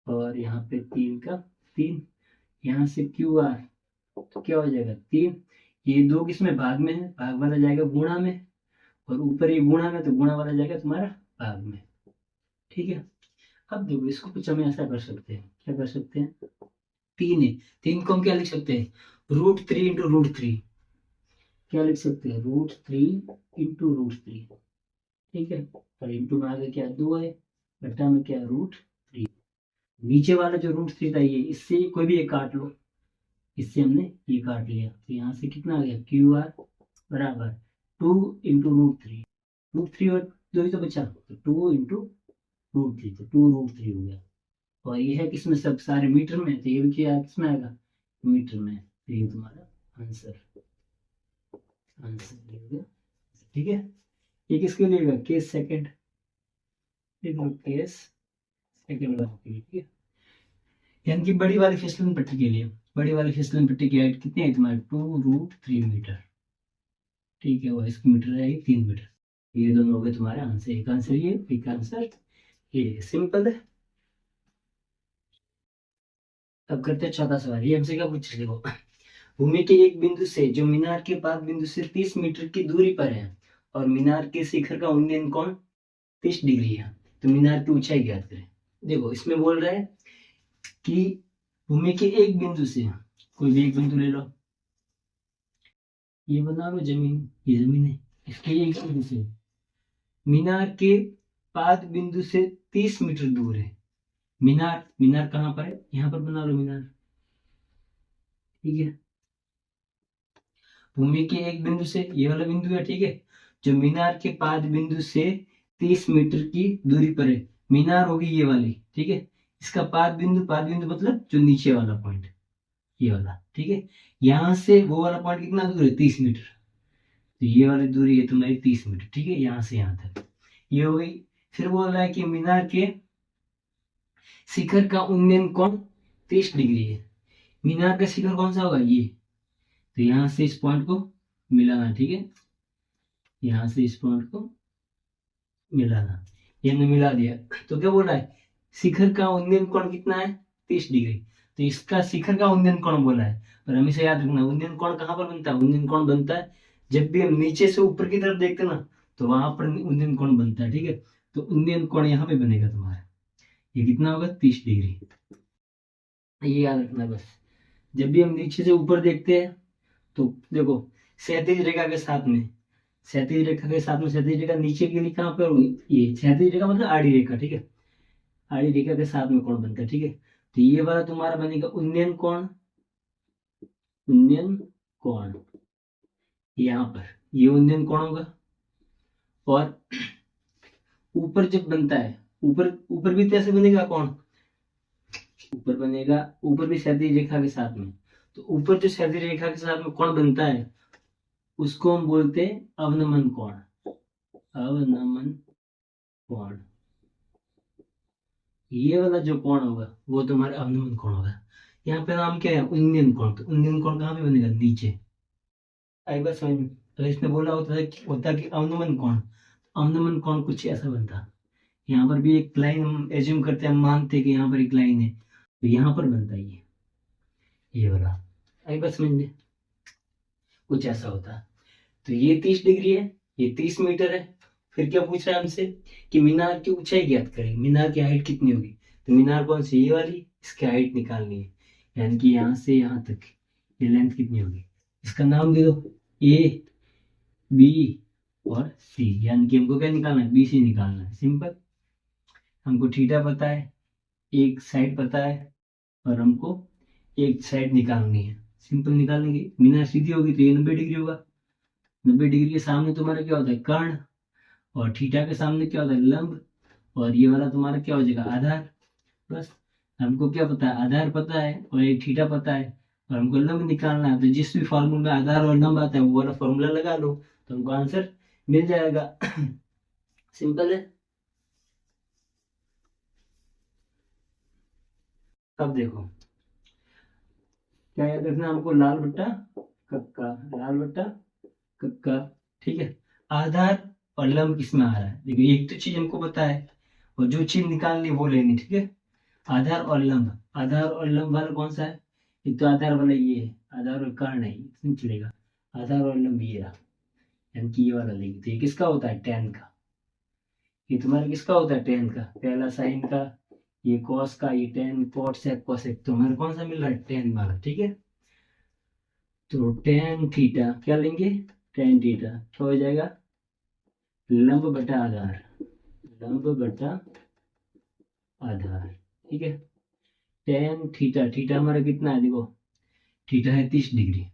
और यहाँ पे 3 का 3, यहाँ से QR तो क्या हो जाएगा 3, ये 2 किसमें भाग में है, भाग वाला जाएगा गुणा में, और ऊपर ये गुणा में तो गुणा वाला जाएगा तुम्हारा भाग में, ठीक है। अब देखो इसको कुछ हम ऐसा कर सकते हैं, क्या कर सकते हैं, 3 है, 3 को हम क्या लिख सकते हैं √3 इंटू √3, क्या लिख सकते हैं √3 इंटू √3, ठीक है। और इंटू में आगे क्या 2 है, बट्टा में क्या √3, नीचे वाला जो √3 था ये, इससे कोई भी एक काट लो, इससे हमने ये काट लिया, तो यहाँ से कितना आ गया QR बराबर 2 इंटू √3 और 2 ही तो बचा, तो 2 इंटू √3, तो 2√3 हो गया। और ये है किसमें सब सारे मीटर में, तो ये भी क्या किसमें आएगा मीटर में, तो ये तुम्हारा आंसर हो गया, ठीक है। ये किसके लिए केस सेकंड, केस सेकंड वाले के लिए, ठीक है। यानी कि बड़ी वाली फिसलन पट्टी के लिए, बड़ी वाली फिसलन पट्टी की हाइट कितनी है तुम्हारी 2√3 मीटर, ठीक है, वो इसकी मीटर रहेगी 3 मीटर। ये दोनों हो गए तुम्हारे आंसर, एक आंसर ये, एक आंसर ये, सिंपल है। अब करते हैं चौथा सवाल, ये हमसे क्या पूछ रहे देखो, भूमि के एक बिंदु से जो मीनार के पाद बिंदु से 30 मीटर की दूरी पर है, और मीनार के शिखर का उन्नयन कोण 30 डिग्री है, तो मीनार की ऊंचाई ज्ञात करें। देखो इसमें बोल रहा है कि भूमि के एक बिंदु से, कोई भी एक बिंदु ले लो, ये बना लो जमीन, ये जमीन है, इसके एक बिंदु से मीनार के पाद बिंदु से 30 मीटर दूर है, मीनार कहाँ पर है, यहाँ पर बना लो मीनार, ठीक है। भूमि के एक बिंदु से, ये वाला बिंदु है, ठीक है, जो मीनार के पाद बिंदु से 30 मीटर की दूरी पर है, मीनार होगी ये वाली, ठीक है। इसका पाद बिंदु मतलब जो नीचे वाला पॉइंट, ये वाला, ठीक है। यहाँ से वो वाला पॉइंट कितना दूर है 30 मीटर, तो ये वाली दूरी है तुम्हारी 30 मीटर, ठीक है, यहाँ से यहाँ तक ये हो गई। फिर बोल रहा है कि मीनार के शिखर का उन्नयन कोण 30 डिग्री है, मीनार का शिखर कौन सा होगा ये, तो यहाँ से इस पॉइंट को मिलाना, ठीक है, यहाँ से इस पॉइंट को मिलाना, ये हमने मिला दिया। तो क्या बोल रहा है, शिखर का उन्नयन कोण कितना है, 30 डिग्री। तो इसका शिखर का उन्नयन कोण बोला है, और हमेशा याद रखना उन्नयन कोण कहाँ पर बनता है, उन्नयन कोण बनता है जब भी हम नीचे से ऊपर की तरफ देखते ना, तो वहां पर उन्नयन कोण बनता है, ठीक है। तो उन्नयन कोण यहाँ पे बनेगा तुम्हारा, ये कितना होगा, 30 डिग्री, ये याद रखना बस। जब भी हम नीचे से ऊपर देखते हैं तो देखो क्षैतिज रेखा के साथ में, क्षैतिज रेखा के साथ में, क्षैतिज रेखा नीचे के लिए कहाँ पर होगी, ये क्षैतिज रेखा मतलब आड़ी रेखा, ठीक है, आड़ी रेखा के साथ में कोण बनता है, ठीक है। तो ये वाला तुम्हारा बनेगा उन्नयन कोण, उन्नयन कोण यहाँ पर, ये उन्नयन कोण होगा। और ऊपर जब बनता है, ऊपर ऊपर भी कैसे बनेगा कोण, ऊपर बनेगा, ऊपर भी क्षैतिज रेखा के साथ में। तो ऊपर जो क्षैतिज रेखा के साथ में कोण बनता है उसको हम बोलते हैं अवनमन कोण, अवनमन कोण। ये वाला जो कोण होगा वो तुम्हारा अवनमन कोण होगा। यहाँ पे नाम क्या है, उन्नयन कोण। तो उन्नयन कोण कहाँ पे बनेगा, नीचे। आई बात समझ में। तो इसने बोला होता कि अवनमन कोण, अवनमन कोण कुछ ऐसा बनता। यहाँ पर भी एक लाइन हम एज्यूम करते हैं, हम मानते हैं कि यहाँ पर एक लाइन है, तो यहाँ पर बनता है ये वाला। आई बात समझ में, कुछ ऐसा होता। तो ये 30 डिग्री है, ये 30 मीटर है। फिर क्या पूछ रहा है हमसे कि मीनार की ऊंचाई ज्ञात करें, मीनार की हाइट कितनी होगी। तो मीनार कौन सी, ये वाली, इसकी हाइट निकालनी है, यानी कि यहाँ से यहाँ तक ये लेंथ कितनी होगी। इसका नाम दे दो, ए बी और सी, यानी कि हमको क्या निकालना है, बी सी निकालना है। सिंपल, हमको थीटा पता है, एक साइड पता है, और हमको एक साइड निकालनी है। सिंपल निकालेंगे, मीनार सीधी होगी तो ये 90 डिग्री होगा। 90 डिग्री के सामने तुम्हारा क्या होता है, कर्ण, और थीटा के सामने क्या होता है, लंब, और ये वाला तुम्हारा क्या हो जाएगा, आधार। बस हमको क्या पता है, आधार पता है और एक थीटा पता है, और हमको लंब निकालना है। तो जिस भी फॉर्मूला में आधार और लंब आता है वो वाला फॉर्मूला लगा लो, तो हमको आंसर मिल जाएगा। सिंपल है। अब देखो क्या याद रखना हमको, लाल बट्टा कक्का, लाल बट्टा कक्का, ठीक है। आधार और लंब किसमें आ रहा है, देखो एक तो चीज हमको पता है, और जो चीज निकालनी वो लेनी, ठीक है। आधार और लंब, आधार और लंब वाला कौन सा है, एक तो आधार वाला ये है, आधार और कर्ण है, इसमें चलेगा। आधार और लंब ये रहा, यानी कि ये वाला लेंगे। तो ये किसका होता है, tan का। ये तुम्हारा किसका होता है, tan का, पहला साइन का, ये cos का, ये tan, cot sec cosec, तो हमारा कौन सा मिल रहा है, tan वाला, ठीक है। तो tan थीटा क्या लेंगे, tan थीटा क्या हो जाएगा, लंब बटा आधार, लंब बटा आधार, ठीक है। tan थीटा, थीटा हमारा कितना है, देखो थीटा है 30 डिग्री,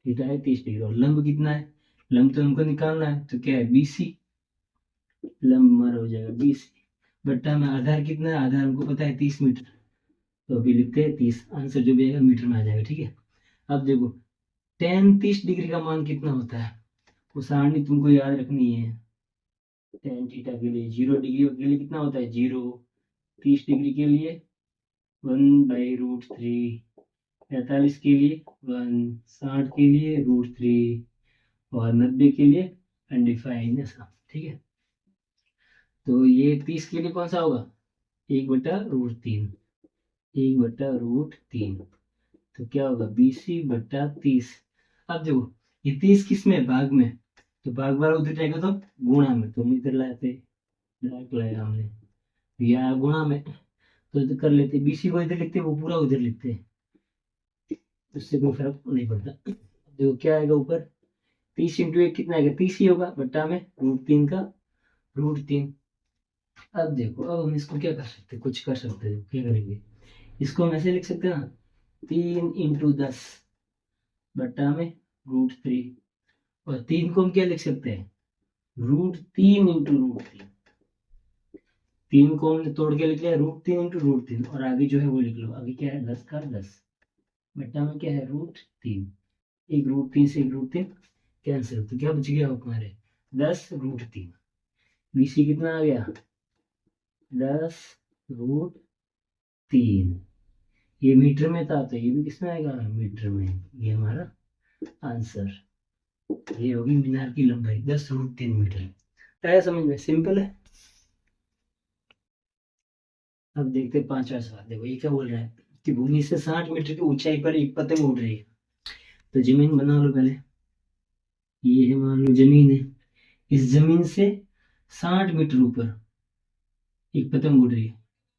थीटा है 30 डिग्री, और लंब कितना है, लंब तो हमको निकालना है, तो क्या है, BC, लंब हमारा हो जाएगा BC बट्टा में आधार कितना है, आधार हमको पता है 30 मीटर, तो अभी लिखते हैं 30, आंसर जो भी आएगा मीटर में आ जाएगा, ठीक है। अब देखो tan 30 डिग्री का मान कितना होता है, वो सारणी तुमको याद रखनी है। tan थीटा के लिए 0 डिग्री के लिए कितना होता है, 0, 30 डिग्री के लिए 1/√3, 45 के लिए 1, 60 के लिए √3, और 90 के लिए अनडिफाइंड, ऐसा, ठीक है। तो ये 30 के लिए कौन सा होगा, 1/√3, 1/√3, तो क्या होगा, BC बट्टा 30। अब देखो ये 30 किस में, भाग में, तो भाग वाला उधर जाएगा तो गुणा में, तो हम इधर लाते, लाया हमने, या गुणा में, तो इधर कर लेते, BC को इधर लिखते वो पूरा उधर लिखते, उससे कोई फर्क नहीं पड़ता। देखो क्या आएगा ऊपर, 30 इंटू 1 कितना आएगा, 30 ही होगा, बट्टा में √3 का √3। अब देखो, अब हम इसको क्या कर सकते हैं, कुछ कर सकते हैं, क्या करेंगे, इसको हम ऐसे लिख सकते हैं ना, 3 इंटू 10 बट्टा में √3, और 3 को हम क्या लिख सकते हैं, √3 इंटू √3, 3 को हमने तोड़ के लिख लिया, √3 इंटू √3, और आगे जो है वो लिख लो, आगे क्या है, 10 का 10 बट्टा में क्या है, √3, एक √3 से एक √3 कैंसिल, तो क्या बच गया हमारे, 10√3। BC कितना आ गया, 10√3, ये मीटर में था तो ये भी किसमें आएगा, मीटर में। ये हमारा आंसर। ये होगी मीनार की लंबाई 10√3 मीटर। आया समझ में, सिंपल है। अब देखते हैं पांचवा सवाल। देखो ये क्या बोल रहा है कि भूमि से 60 मीटर की ऊंचाई पर एक पतंग उड़ रही है। तो जमीन बना लो पहले। ये है, मान लो जमीन है। इस जमीन से 60 मीटर ऊपर एक पतंग उड़ रही है।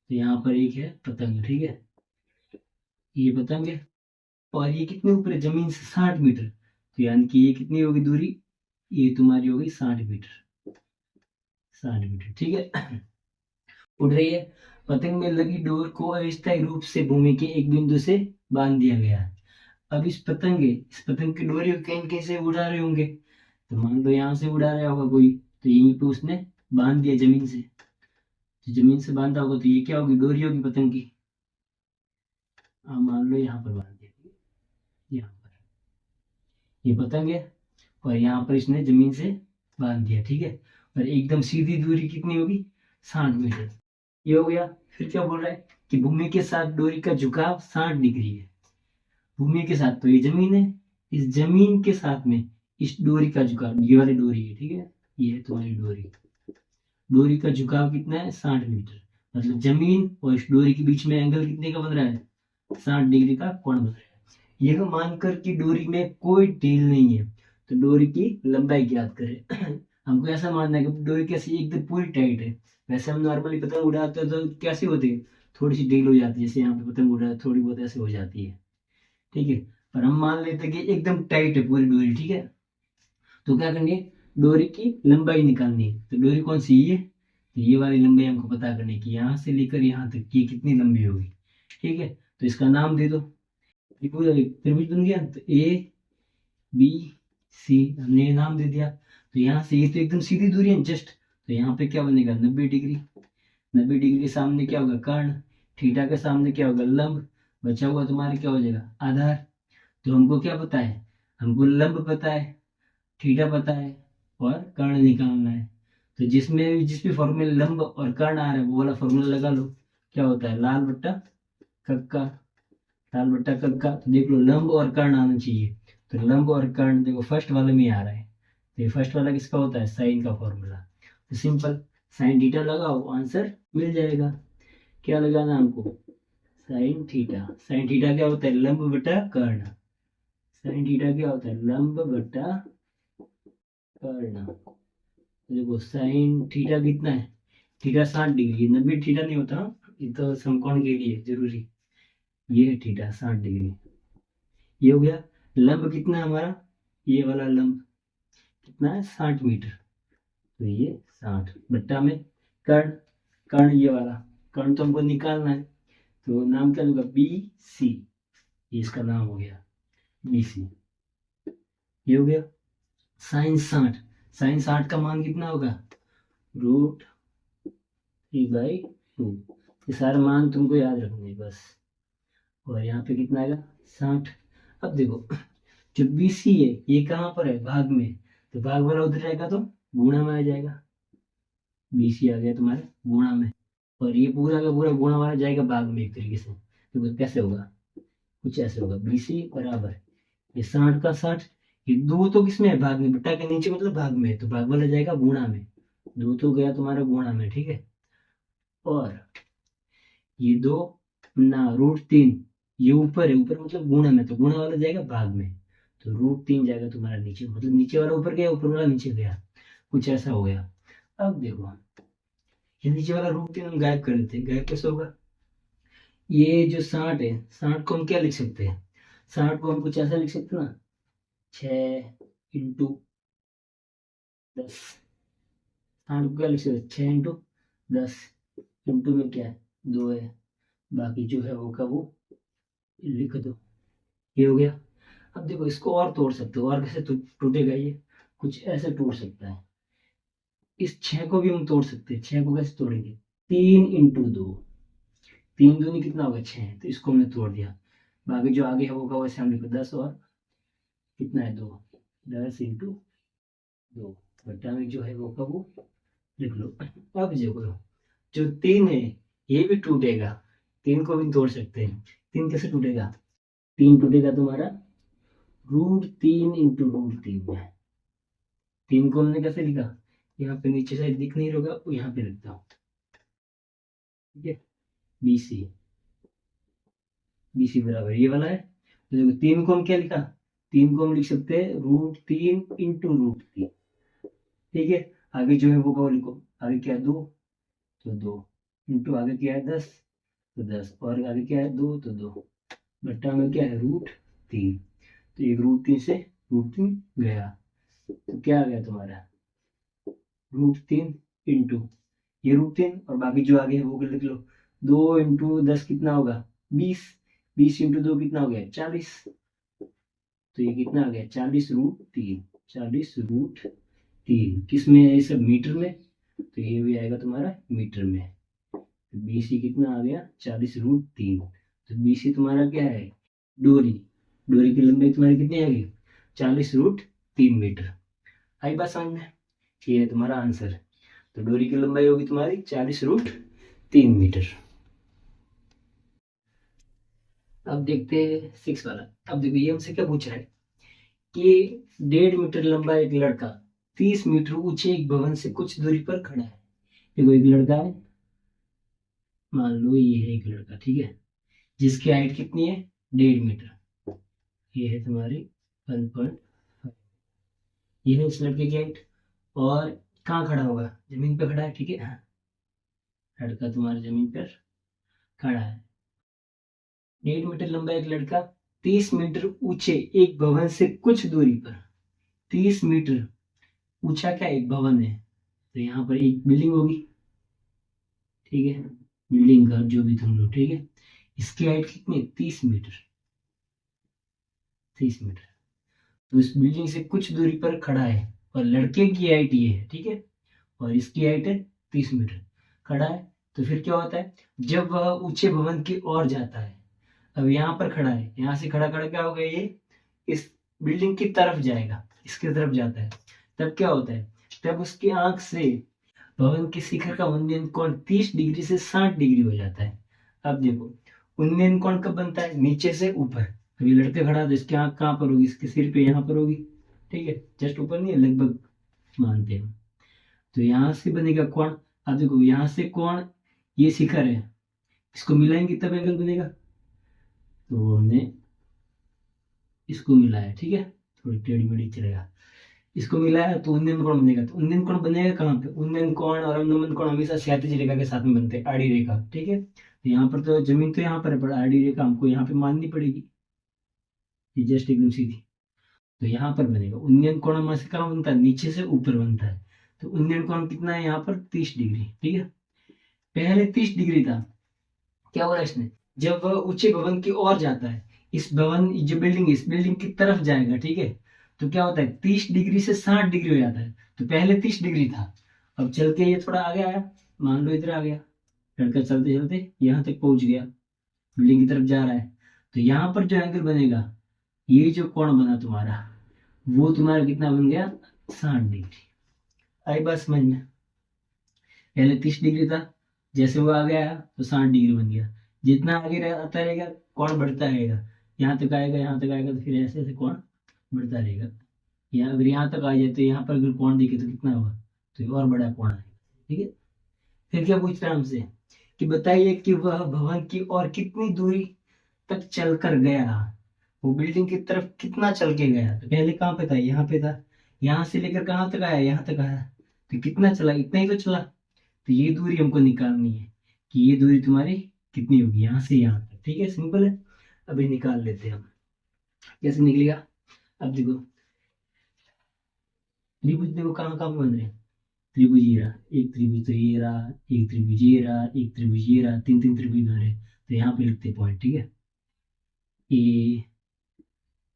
तो यहाँ पर एक है पतंग, ठीक है, ये पतंग है। और ये कितने ऊपर है, जमीन से 60 मीटर। तो यानी कि ये कितनी होगी दूरी, ये तुम्हारी होगी 60 मीटर। 60 मीटर, ठीक है। उड़ रही है। पतंग में लगी डोर को अस्थायी रूप से भूमि के एक बिंदु से बांध दिया गया है। अब इस पतंग की डोरी को कहीं कहीं से उड़ा रहे होंगे। तो मान लो यहाँ से उड़ा रहा होगा कोई, तो यहीं पे उसने बांध दिया जमीन से। तो जमीन से बांधा होगा तो ये क्या होगी, डोरी होगी पतंग की। मान लो यहाँ पर बांध दिया, यहाँ पर ये पतंग है और यहाँ पर इसने जमीन से बांध दिया, ठीक है। और एकदम सीधी दूरी कितनी होगी, 60 मीटर। ये हो गया। फिर क्या बोल रहा है कि भूमि के साथ डोरी का झुकाव 60 डिग्री है। भूमि के साथ, तो ये जमीन है, इस जमीन के साथ में इस डोरी का झुकाव, ये वाली डोरी है, ठीक है, ये है तुम्हारी डोरी। डोरी का झुकाव कितना है, 60 मीटर। मतलब जमीन और इस डोरी के बीच में एंगल कितने का बन रहा है, 60 डिग्री का कोण बन रहा है। यह मानकर कि डोरी में कोई ढील नहीं है तो डोरी की लंबाई ज्ञात करें। हमको ऐसा मानना है कि डोरी कैसी एकदम पूरी टाइट है। वैसे हम नॉर्मली पतंग उड़ाते हैं तो कैसी होती है, थोड़ी सी ढील हो जाती है, जैसे यहाँ पे पतंग उड़ा थोड़ी बहुत ऐसे हो जाती है, ठीक है। पर हम मान लेते हैं कि एकदम टाइट है पूरी डोरी, ठीक है। तो क्या करनी है, डोरी की लंबाई निकालनी है। तो डोरी कौन सी, ये, तो ये वाली लंबाई हमको पता करनी है कि यहाँ से लेकर यहाँ तक ये कितनी लंबी होगी, ठीक है। तो इसका नाम दे दो, त्रिभुज बन गया। तो ए बी सी हमने नाम दे दिया। तो यहाँ से ये तो एकदम सीधी दूरी है जस्ट। तो यहाँ पे क्या बनेगा, 90 डिग्री। 90 डिग्री के सामने क्या होगा, कर्ण। थीटा के सामने क्या होगा, लंब। बचा हुआ तुम्हारे क्या हो जाएगा, आधार। तो हमको क्या पता है, हमको लंब पता है, थीटा पता है और कर्ण निकालना है। तो जिसमें जिस भी फॉर्मूले लंब और कर्ण आ रहा है वो वाला फॉर्मूला लगा लो। क्या होता है, लाल बट्टा कक्का। लाल बट्टा कक्का। तो देख लो लंब और कर्ण आना चाहिए। तो लंब और कर्ण देखो फर्स्ट वाले में आ रहा है। तो ये फर्स्ट वाला किसका होता है, साइन का फॉर्मूला। तो सिंपल साइन थीटा लगाओ, आंसर मिल जाएगा। क्या लगाना हमको, साइन थीटा। साइन थीटा क्या होता है, लंब बटा कर्ण। साइन थीटा क्या होता है, लंब बटा कर्ण। देखो साइन थीटा कितना है, थीटा 60 डिग्री। 90 थीटा नहीं होता, ये तो समकोण के लिए जरूरी। ये है थीटा 60 डिग्री। ये हो गया। लंब कितना है हमारा, ये वाला लंब कितना है, 60 मीटर। तो ये 60 बट्टा में कर्ण। कर्ण ये वाला कर्ण तो हमको निकालना है। तो नाम क्या होगा, बी सी। इसका नाम हो गया बी सी। ये हो गया। साइन 60। साइन 60 का मान कितना होगा, √3/2। ये सारे मान तुमको याद रखने हैं बस। और यहाँ पे कितना आएगा, 60। अब देखो जो बी सी है ये कहाँ पर है, भाग में। तो भाग वाला उधर जाएगा तो गुणा में आ जाएगा। बी सी आ गया तुम्हारे गुणा में। और ये पूरा का पूरा गुणा वाला जाएगा भाग में एक तरीके से। तो कैसे होगा, कुछ ऐसे होगा, बी सी बराबर ये 60 का 60। ये दो तो किसमें है, भाग में। बट्टा के नीचे मतलब भाग में है, तो भाग वाला जाएगा गुणा में। दो तो गया तुम्हारा गुणा में, ठीक है। और ये दो ना √3, ये ऊपर है, ऊपर मतलब गुणा में, तो गुणा वाला जाएगा भाग में। तो √3 जाएगा तुम्हारा नीचे, मतलब नीचे वाला ऊपर गया, ऊपर वाला नीचे गया, कुछ ऐसा हो गया। अब देखो ये नीचे वाला √3 हम गायब कर देते हैं। गायब कैसे होगा, ये जो 60 है, 60 को हम क्या लिख सकते हैं, 60 को हम कुछ ऐसा लिख सकते हैं ना, 6 × 10। 60 को क्या लिख सकते हैं, 6 × 10। इंटू में क्या है, 2 है। बाकी जो है वो का वो लिख दो। ये हो गया। अब देखो इसको और तोड़ सकते हो, और कैसे टूटेगा ये, कुछ ऐसे टूट सकता है। इस 6 को भी हम तोड़ सकते हैं। 6 को कैसे तोड़ेंगे, 3 × 2। 3 दूनी कितना होगा, 6। तो इसको हमने तोड़ दिया। बाकी जो आगे है वो का वैसे हम लिखो 10 और कितना है 2। 10 × 2 बट्टा में जो है वो का वो लिख लो। अब देखो जो 3 है ये भी टूटेगा, 3 को भी तोड़ सकते हैं। 3 कैसे टूटेगा, 3 टूटेगा तुम्हारा √3 इंटू √3 में। 3 को हमने कैसे लिखा, यहाँ पे नीचे साइड दिख नहीं होगा, यहाँ पे लिखता हूँ, ठीक है। BC बराबर ये वाला है। तो देखो 3 को हम क्या लिखा, 3 को हम लिख सकते हैं √3 इंटू √3, ठीक है। आगे जो है वो लिखो, आगे क्या है 2 तो 2 इंटू आगे क्या है 10 तो 10 और आगे क्या है 2 तो 2 बट्टा में क्या है √3। तो एक √3 से √3 गया, तो क्या आ गया तुम्हारा √3 इंटू ये √3 और बाकी जो आगे है वो लिख लो। 2 इंटू 10 कितना होगा 20, 20 इंटू 2 कितना हो गया 40, तो ये कितना आ गया 40√3, 40√3 किस में है ये सब मीटर में, तो ये भी आएगा तुम्हारा मीटर में। तो BC कितना आ गया 40√3। तो BC तुम्हारा क्या है डोरी की लंबाई तुम्हारी कितनी आ गई 40√3 मीटर। आई बात समझ में, ये है तुम्हारा आंसर। तो डोरी की लंबाई होगी तुम्हारी 40√3 मीटर। अब देखते हैं 6 वाला। अब देखो ये हमसे क्या पूछ रहा है कि 1.5 मीटर लंबा एक लड़का 30 मीटर ऊंचे एक भवन से कुछ दूरी पर खड़ा है। देखो एक लड़का है, मान लो ये है एक लड़का, ठीक है, जिसकी हाइट कितनी है 1.5 मीटर, ये है तुम्हारी 1.5, ये है इस लड़के की हाइट। और कहाँ खड़ा होगा, जमीन पे खड़ा है, ठीक है। लड़का तुम्हारा जमीन पर खड़ा है, 1.5 मीटर लंबा एक लड़का 30 मीटर ऊंचे एक भवन से कुछ दूरी पर, 30 मीटर ऊंचा क्या एक भवन है, तो यहाँ पर एक बिल्डिंग होगी, ठीक है, बिल्डिंग का जो भी तुम लो, ठीक है। इसकी हाइट कितनी 30 मीटर, 30 मीटर। तो इस बिल्डिंग से कुछ दूरी पर खड़ा है और लड़के की हाइट ये है, ठीक है, और इसकी हाइट है 30 मीटर खड़ा है। तो फिर क्या होता है जब वह ऊंचे भवन की ओर जाता है, अब यहाँ पर खड़ा है, यहाँ से खड़ा खड़ा क्या होगा ये इस बिल्डिंग की तरफ जाएगा, इसकी तरफ जाता है, तब क्या होता है तब उसकी आंख से भवन के शिखर का उन्नयन कोण 30 डिग्री से 60 डिग्री हो जाता है। अब देखो उन्नयन कोण कब बनता है, नीचे से ऊपर। अभी लड़के खड़ा तो इसकी आंख कहाँ पर होगी, इसके सिर पे यहाँ पर होगी, ठीक है, जस्ट ऊपर नहीं है, लगभग मानते हैं। तो यहाँ से बनेगा कोण। अब देखो यहाँ से कोण ये शिखर है, इसको मिलाएंगे तब एंगल बनेगा, तो हमने इसको मिलाया, ठीक है, थोड़ी टेढ़ी मेढ़ी चलेगा, इसको मिलाया तो उन्नयन कोण बनेगा। तो उन्नयन कोण बनेगा कहाँ पे, उन्नयन कोण और अवनमन कोण हमेशा क्षैतिज रेखा के साथ में बनते हैं, आड़ी रेखा, ठीक है। तो यहाँ पर तो जमीन तो यहाँ पर है, पर आड़ी रेखा हमको यहाँ पे माननी पड़ेगी, ये जस्ट एकदम सीधी। तो यहाँ पर बनेगा उन्नयन कोण हमारे से कहाँ बनता है, नीचे से ऊपर बनता है। तो उन्नयन कोण कितना है यहाँ पर 30 डिग्री, ठीक है। पहले 30 डिग्री था, क्या बोला इसने, जब वह ऊंचे भवन की ओर जाता है, इस भवन जो बिल्डिंग इस बिल्डिंग की तरफ जाएगा, ठीक है, तो क्या होता है 30 डिग्री से 60 डिग्री हो जाता है। तो पहले 30 डिग्री था, अब चल के ये थोड़ा आगे आया, मान लो इधर आ गया, लड़का चलते चलते यहाँ तक पहुंच गया, बिल्डिंग की तरफ जा रहा है। तो यहाँ पर जो एंगल बनेगा, ये जो कोण बना तुम्हारा, वो तुम्हारा कितना बन गया 60 डिग्री। आई बात समझ में, पहले 30 डिग्री था, जैसे वो आगे आया तो 60 डिग्री बन गया। जितना आगे आता रहेगा कोण बढ़ता रहेगा, यहाँ तक आएगा, यहाँ तक आएगा, तो फिर ऐसे ऐसे कोण बढ़ता रहेगा। यहाँ अगर यहाँ तक आ जाए तो यहाँ पर अगर कोण दिखे तो कितना होगा, तो और बड़ा कोण आएगा, ठीक है। फिर क्या पूछ रहा है हमसे कि बताइए कि वह भवन की और कितनी दूरी तक चल कर गया, वो बिल्डिंग की तरफ कितना चल के गया। तो पहले कहाँ पे था, यहाँ पे था, यहाँ से लेकर कहाँ तक आया, यहाँ तक आया, तो कितना चला, इतना ही तो चला। तो ये दूरी हमको निकालनी है कि ये दूरी तुम्हारी कितनी होगी यहाँ से यहाँ तक, ठीक है, सिंपल है। अभी निकाल लेते हैं हम, कैसे निकलेगा। अब देखो त्रिभुज देखो कहाँ कहाँ बन रहे हैं, त्रिभुज ये रहा, एक त्रिभुज तो ये रहा, एक त्रिभुज ये रहा, एक त्रिभुज ये रहा, 3 त्रिभुज बन रहे। तो यहाँ पे लिखते पॉइंट, ठीक है, ए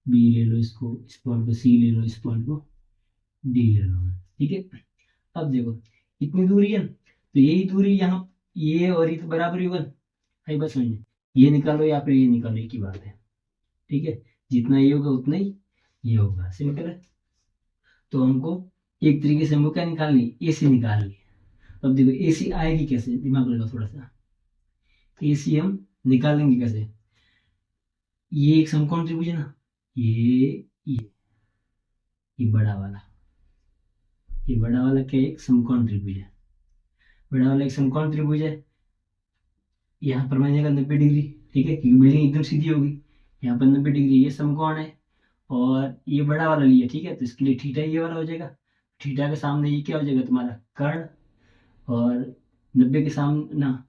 बी ले लो, इसको इस पॉइंट को सी ले लो, इस पॉइंट को डी ले लो, ठीक है। अब देखो इतनी दूरी है, तो यही दूरी यहाँ ये और ये तो बराबर ही होगा, है बस समझे, ये निकालो या फिर ये निकालो, एक ही बात है, ठीक है, जितना ये होगा उतना ही ये होगा, सिंपल है। तो हमको एक तरीके से हमको क्या निकालनी, एसी निकालनी है। अब देखो एसी आएगी कैसे, दिमाग लगा थोड़ा सा, एसी हम निकालेंगे कैसे, ये एक समकोण त्रिभुज है ना, ये बड़ा वाला, ये बड़ा वाला क्या है, एक समकोण त्रिभुज है, बड़ा वाला एक समकोण त्रिभुज है। यहाँ पर बनेगा 90 डिग्री, ठीक है, क्योंकि बिल्डिंग एकदम सीधी होगी। यहाँ पर 90 डिग्री, ये समकोण है और ये बड़ा वाला लिया, ठीक है, तो इसके लिए थीटा ये वाला हो जाएगा। थीटा के सामने ये क्या हो जाएगा तुम्हारा, कर्ण, और 90 के सामने ना,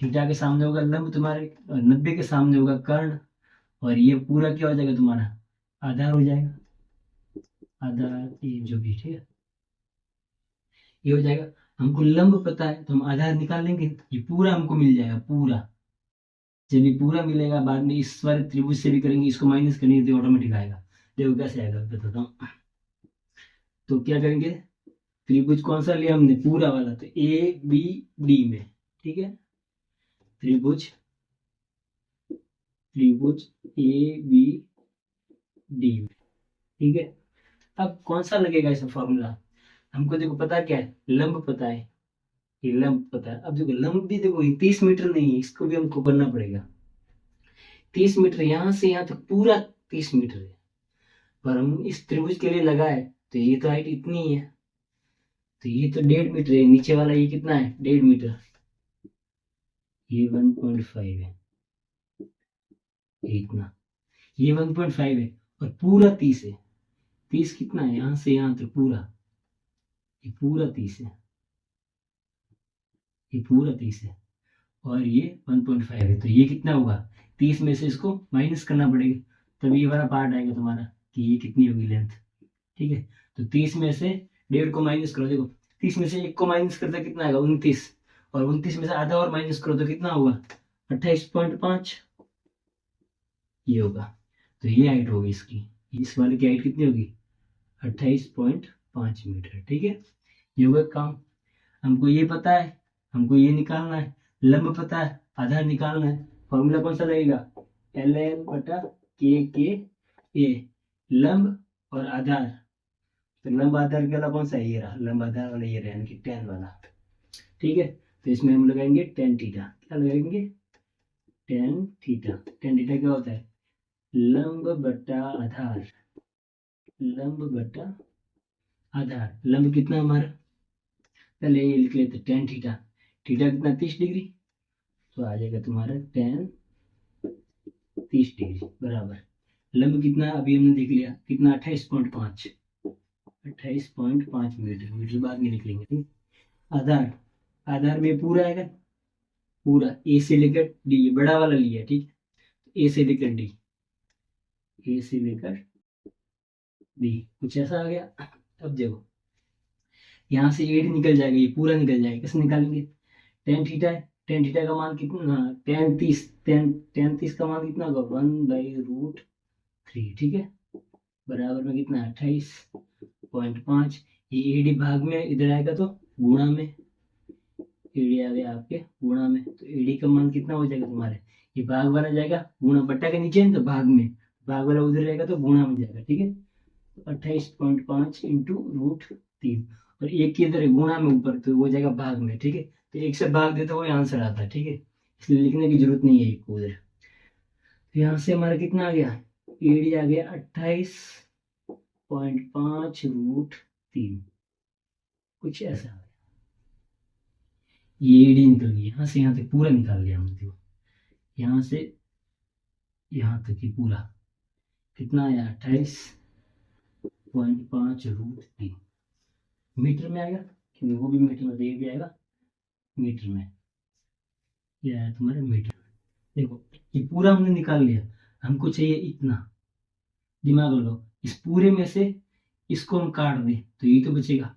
थीटा के सामने होगा लंब तुम्हारे, 90 के सामने होगा कर्ण, और ये पूरा क्या हो जाएगा तुम्हारा, आधार हो जाएगा, आधार, ये जो भी, ठीक है, ये हो जाएगा। हमको लंब पता है तो हम आधार निकाल लेंगे, ये पूरा हमको मिल जाएगा पूरा। जब ये पूरा मिलेगा बाद में इस वाले त्रिभुज से भी करेंगे, इसको माइनस करेंगे तो ऑटोमेटिक आएगा। देखो कैसे आएगा बताता हूँ। तो क्या करेंगे, त्रिभुज कौन सा लिया हमने, पूरा वाला, तो ए बी डी में, ठीक है, त्रिभुज, त्रिभुज ए बी डी में, ठीक है। अब कौन सा लगेगा इसमें फॉर्मूला, हमको देखो पता क्या है, लंब पता है, ये लंब पता है। अब देखो लंब भी देखो 30 मीटर नहीं है, इसको भी हमको करना पड़ेगा। 30 मीटर, यहाँ से यहाँ तक पूरा 30 मीटर है, पर हम इस त्रिभुज के लिए लगाए तो ये तो हाइट इतनी ही है, तो ये तो 1.5 मीटर है, नीचे वाला ये कितना है, 1.5 मीटर, ये 1.5 है, ये इतना, ये 1.5 है, और पूरा 30 है। 30 कितना है, यहाँ से यहाँ तक पूरा, ये पूरा 30 है, ये पूरा 30 है, और ये 1.5 है, तो ये कितना होगा, 30 में से इसको माइनस करना पड़ेगा, तब ये वाला पार्ट आएगा तुम्हारा कि ये कितनी होगी लेंथ, ठीक है। तो 30 में से 1.5 को माइनस करो, देखो 30 में से 1 को माइनस करते कितना आएगा, 29, और 29 में से आधा और माइनस करो तो कितना होगा, 28.5, ये होगा। तो ये हाइट होगी इसकी, इस वाले की हाइट कितनी होगी, 28.5 मीटर, ठीक है। ये होगा काम। हमको ये पता है, हमको ये निकालना है, लंब पता है, आधार निकालना है। फॉर्मूला कौन सा लगेगा, ln बटा के ए, लंब और आधार। तो लंब आधार वाला कौन सा है, ये रहा लंब आधार वाला, ये रहा यानी कि tan वाला, ठीक है। तो इसमें हम लगाएंगे tan थीटा, क्या लगाएंगे, tan थीटा। tan थीटा क्या होता है, लंब बटा आधार, लंब बटा आधार। लंब कितना हमारा, पहले ये लिख लेते tan थीटा, थीटा कितना 30 डिग्री, तो आ जाएगा तुम्हारा tan 30 डिग्री बराबर, लंब कितना अभी हमने देख लिया कितना, 28.5, 28.5 मीटर, मीटर बाद में निकलेंगे, ठीक। आधार, आधार में पूरा आएगा, पूरा ए से लेकर डी, ये बड़ा वाला लिया, ठीक, ए से लेकर डी, ए से लेकर डी, कुछ ऐसा आ गया। अब देखो यहाँ से ए डी निकल जाएगा, ये पूरा निकल जाएगा, कैसे निकालेंगे, tan थीटा है, tan थीटा का मान कितना, tan 30, tan 30 का मान कितना होगा, 1/√3, ठीक है, बराबर में कितना, 28.5। ये एडी भाग में इधर आएगा तो गुणा में, एडी आ गया आपके गुणा में, तो एडी का मान कितना हो जाएगा तुम्हारे, ये भाग वाला जाएगा गुणा, बट्टा के नीचे है तो भाग में, भाग वाला उधर रहेगा तो गुणा में जाएगा, ठीक है। तो 28.5 इंटू √3, और एक की इधर गुणा में ऊपर, तो वो जाएगा भाग में, ठीक है। तो एक से भाग दे तो वही आंसर आता है, ठीक है, इसलिए लिखने की जरूरत नहीं है एक को उधर। तो यहाँ से हमारा कितना आ गया, एडी आ गया 28.5 √3, कुछ ऐसा। ये एडी निकल गई, यहाँ से यहाँ तक पूरा निकाल लिया हमने, देखो यहाँ से यहाँ तक ही पूरा कितना आया, 28.5 √3 मीटर में आएगा, क्योंकि वो भी मीटर में, ये भी आएगा मीटर में, ये आया तुम्हारे मीटर में। देखो ये पूरा हमने निकाल लिया, हमको चाहिए इतना, दिमाग लगाओ, इस पूरे में से इसको हम काट दें तो ये तो बचेगा,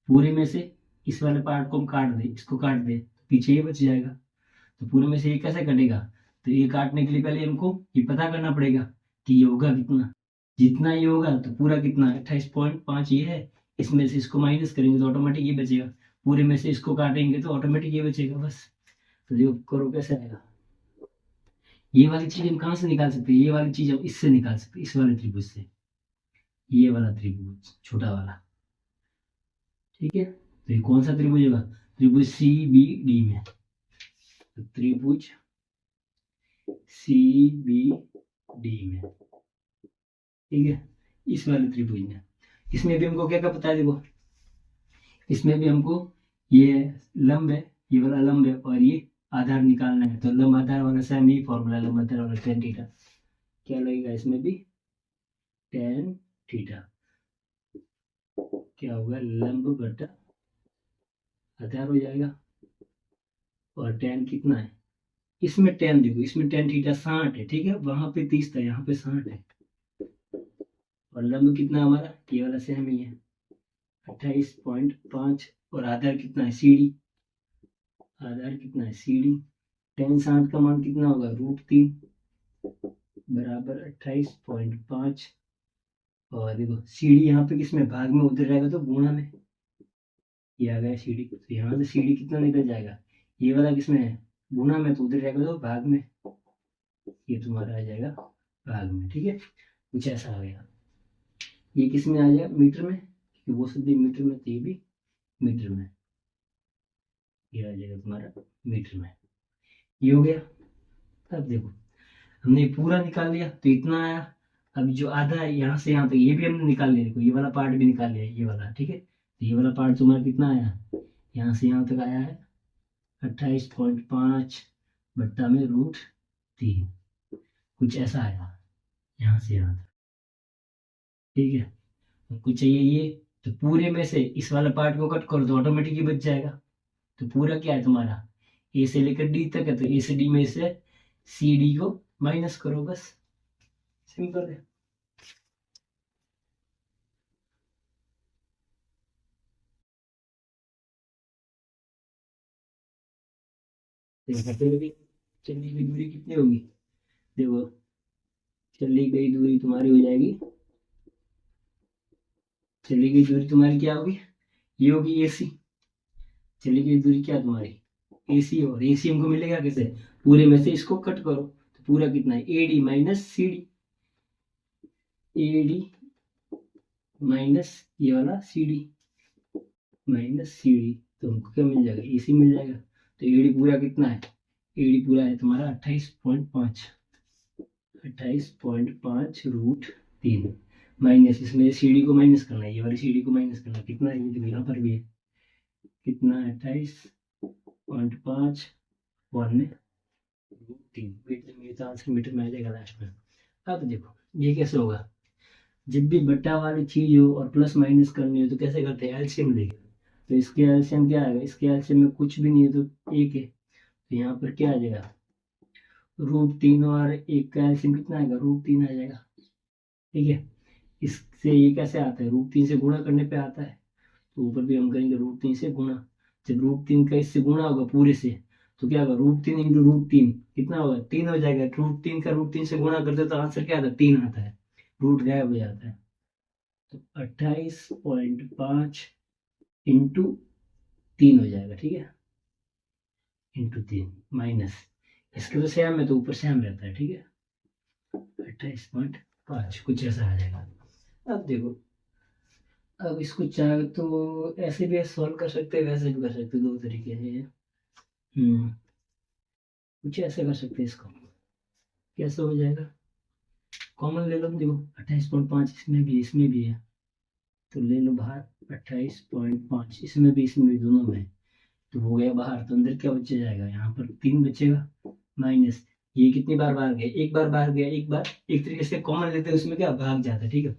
पूरे में से इस वाले पार्ट को हम काट दें, इसको काट दें तो पीछे ये बच जाएगा। तो पूरे में से ये कैसे कटेगा, तो ये काटने के लिए पहले हमको ये पता करना पड़ेगा कि ये होगा कितना, जितना ये होगा तो पूरा कितना 28.5 ये है, इसमें से इसको माइनस करेंगे तो ऑटोमेटिक ये बचेगा, पूरे में से इसको काटेंगे तो ऑटोमेटिक ये बचेगा बस। तो देखो करो कैसे आएगा, ये वाली चीज हम कहाँ से निकाल सकते हैं, ये वाली चीज हम इससे निकाल सकते हैं, इस वाले त्रिभुज से, ये वाला त्रिभुज छोटा वाला, ठीक है। तो ये कौन सा त्रिभुज होगा, त्रिभुज सी बी डी में, तो त्रिभुज CBD में, ठीक है, इस वाले त्रिभुज में। इसमें भी हमको क्या क्या पता है, देखो इसमें भी हमको ये लंब है, ये वाला लंब है, और ये आधार निकालना है। तो लंब आधार वाला सेम ही फॉर्मूला, लंब आधार वाला tan थीटा क्या लगेगा, इसमें भी tan थीटा क्या होगा, लंब बटा आधार हो जाएगा। और tan कितना है, इसमें tan देखो, इसमें tan थीटा 60 है, ठीक है, वहां पे 30 था, यहाँ पे 60 है। और लंब कितना हमारा, ये वाला सेम ही है 28.5। और आधार कितना है, CD, आधार कितना है CD। tan 60 का मान कितना होगा, √3 बराबर 28.5। और देखो CD यहाँ पे किसमें, भाग में, उधर जाएगा तो गुणा में, ये आ गया CD। तो यहाँ से CD कितना निकल जाएगा, ये वाला किसमें है, गुणा में, तो उधर जाएगा तो भाग में, ये तुम्हारा आ जाएगा भाग में, ठीक है, कुछ ऐसा आ गया। ये किस में आ जाएगा, मीटर में, क्योंकि वो सब भी मीटर में, तो ये भी मीटर में, ये आ जाएगा तुम्हारा मीटर में। ये हो गया। अब देखो हमने पूरा निकाल लिया तो इतना आया। अब जो आधा है यहाँ से यहाँ तक, ये भी हमने निकाल लिया, देखो ये वाला पार्ट भी निकाल लिया, ये वाला, ठीक है। तो ये वाला पार्ट तुम्हारा कितना आया, यहाँ से यहाँ तक आया है 28.5 बट्टा में √3, कुछ ऐसा आया यहाँ से यहाँ तक, ठीक है। हमको चाहिए ये, तो पूरे में से इस वाला पार्ट को कट करो तो ऑटोमेटिकली बच जाएगा। तो पूरा क्या है तुम्हारा, ए से लेकर डी तक है, तो ए से डी में से CD को माइनस करो, बस सिंपल है। चली गई दूरी कितनी होगी, देखो चली गई दूरी तुम्हारी हो जाएगी, चली गई दूरी तुम्हारी क्या होगी, ये होगी AC। चली गई दूरी क्या तुम्हारी AC, और AC हमको मिलेगा कैसे, पूरे में से इसको कट करो, तो पूरा कितना है AD minus CD, AD minus ये वाला CD माइनस CD, तो हमको क्या मिल जाएगा, AC मिल जाएगा। तो AD पूरा कितना है, AD पूरा है तुम्हारा 28.5 √3 माइनस, इसमें CD को माइनस करना है, ये वाली CD को माइनस करना है, कितना है, ये यहाँ पर भी है, कितना 28.5 1 √3 मीटर में, तो आंसर मीटर में आ जाएगा लास्ट में। अब देखो ये कैसे होगा, जब भी बट्टा वाली चीज हो और प्लस माइनस करनी हो तो कैसे करते हैं, एलसीएम लेके। तो इसके एलसीएम क्या आएगा, इसके एलसीएम में कुछ भी नहीं है तो 1 है, तो यहाँ पर क्या आ जाएगा √3, और 1 का एलसीएम कितना आएगा √3 आ जाएगा, ठीक है। इससे ये कैसे आता है, √3 से गुणा करने पे आता है, तो ऊपर भी हम करेंगे √3 से गुणा। जब √3 का इससे गुणा होगा पूरे से, तो क्या होगा √3 × √3 कितना होगा 3 हो जाएगा। √3 का √3 से गुणा करते तो आंसर क्या आता है 3 आता है, रूट गायब हो जाता है। तो 28.5 × 3 हो जाएगा, ठीक है, × 3 माइनस, इसके तो सेम है तो ऊपर सेम रहता है, ठीक है, 28.5 कुछ ऐसा आ जाएगा। अब देखो, अब इसको चाहे तो ऐसे भी सॉल्व कर सकते हैं, वैसे भी कर सकते हैं, दो तरीके से। कुछ ऐसे कर सकते हैं, इसको कैसे हो जाएगा, कॉमन ले लो, देखो 28.5 इसमें भी है, तो ले लो बाहर 28.5, इसमें भी दोनों में, तो हो गया बाहर। तो अंदर क्या बच जाएगा, यहाँ पर 3 बचेगा माइनस, ये कितनी बार बाहर गया, एक बार बाहर गया, एक बार, एक तरीके से कॉमन लेते हैं उसमें क्या भाग जाता है, ठीक है।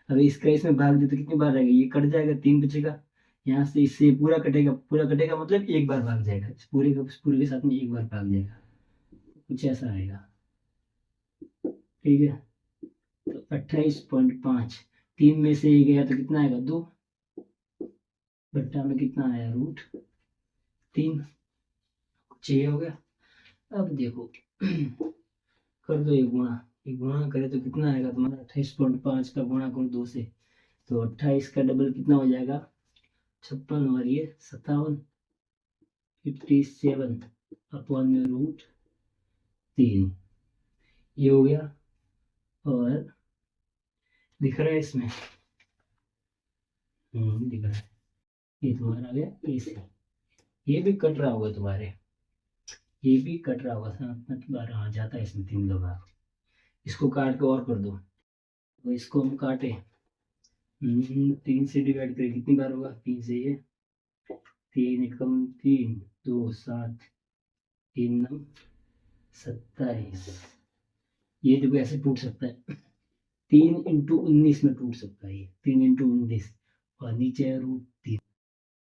अगर इसका इसमें भाग दे तो कितनी बार रहेगा, ये कट जाएगा, 3 बचेगा, यहाँ से इससे पूरा कटेगा, पूरा कटेगा मतलब एक बार भाग जाएगा, इस पूरे के साथ में एक बार भाग जाएगा, कुछ ऐसा आएगा, ठीक है। तो 28.5 3 में से गया तो कितना आएगा 2 बट्टा में कितना आया √3, कुछ ये हो गया। अब देखो कर दो ये गुणा करे तो कितना आएगा तुम्हारा 28.5 का गुणा करो 2 से, तो 28 का डबल कितना हो जाएगा 56, और ये 57 57 अपॉन में √3, ये हो गया। और दिख रहा है इसमें, दिख रहा है, ये तुम्हारा आ गया AC, ये भी कट रहा होगा तुम्हारे, ये भी कट रहा होगा, 7 हाँ जाता है इसमें 3 लगा। इसको काट के और कर दो, तो इसको हम काटे 3 से डिवाइड करें कितनी बार होगा, 3 से ये 3 एकम 3 2 7 3 9 27। ये देखो ऐसे टूट सकता है, 3 इंटू 19 में टूट सकता है ये, 3 इंटू 19 और नीचे है √3।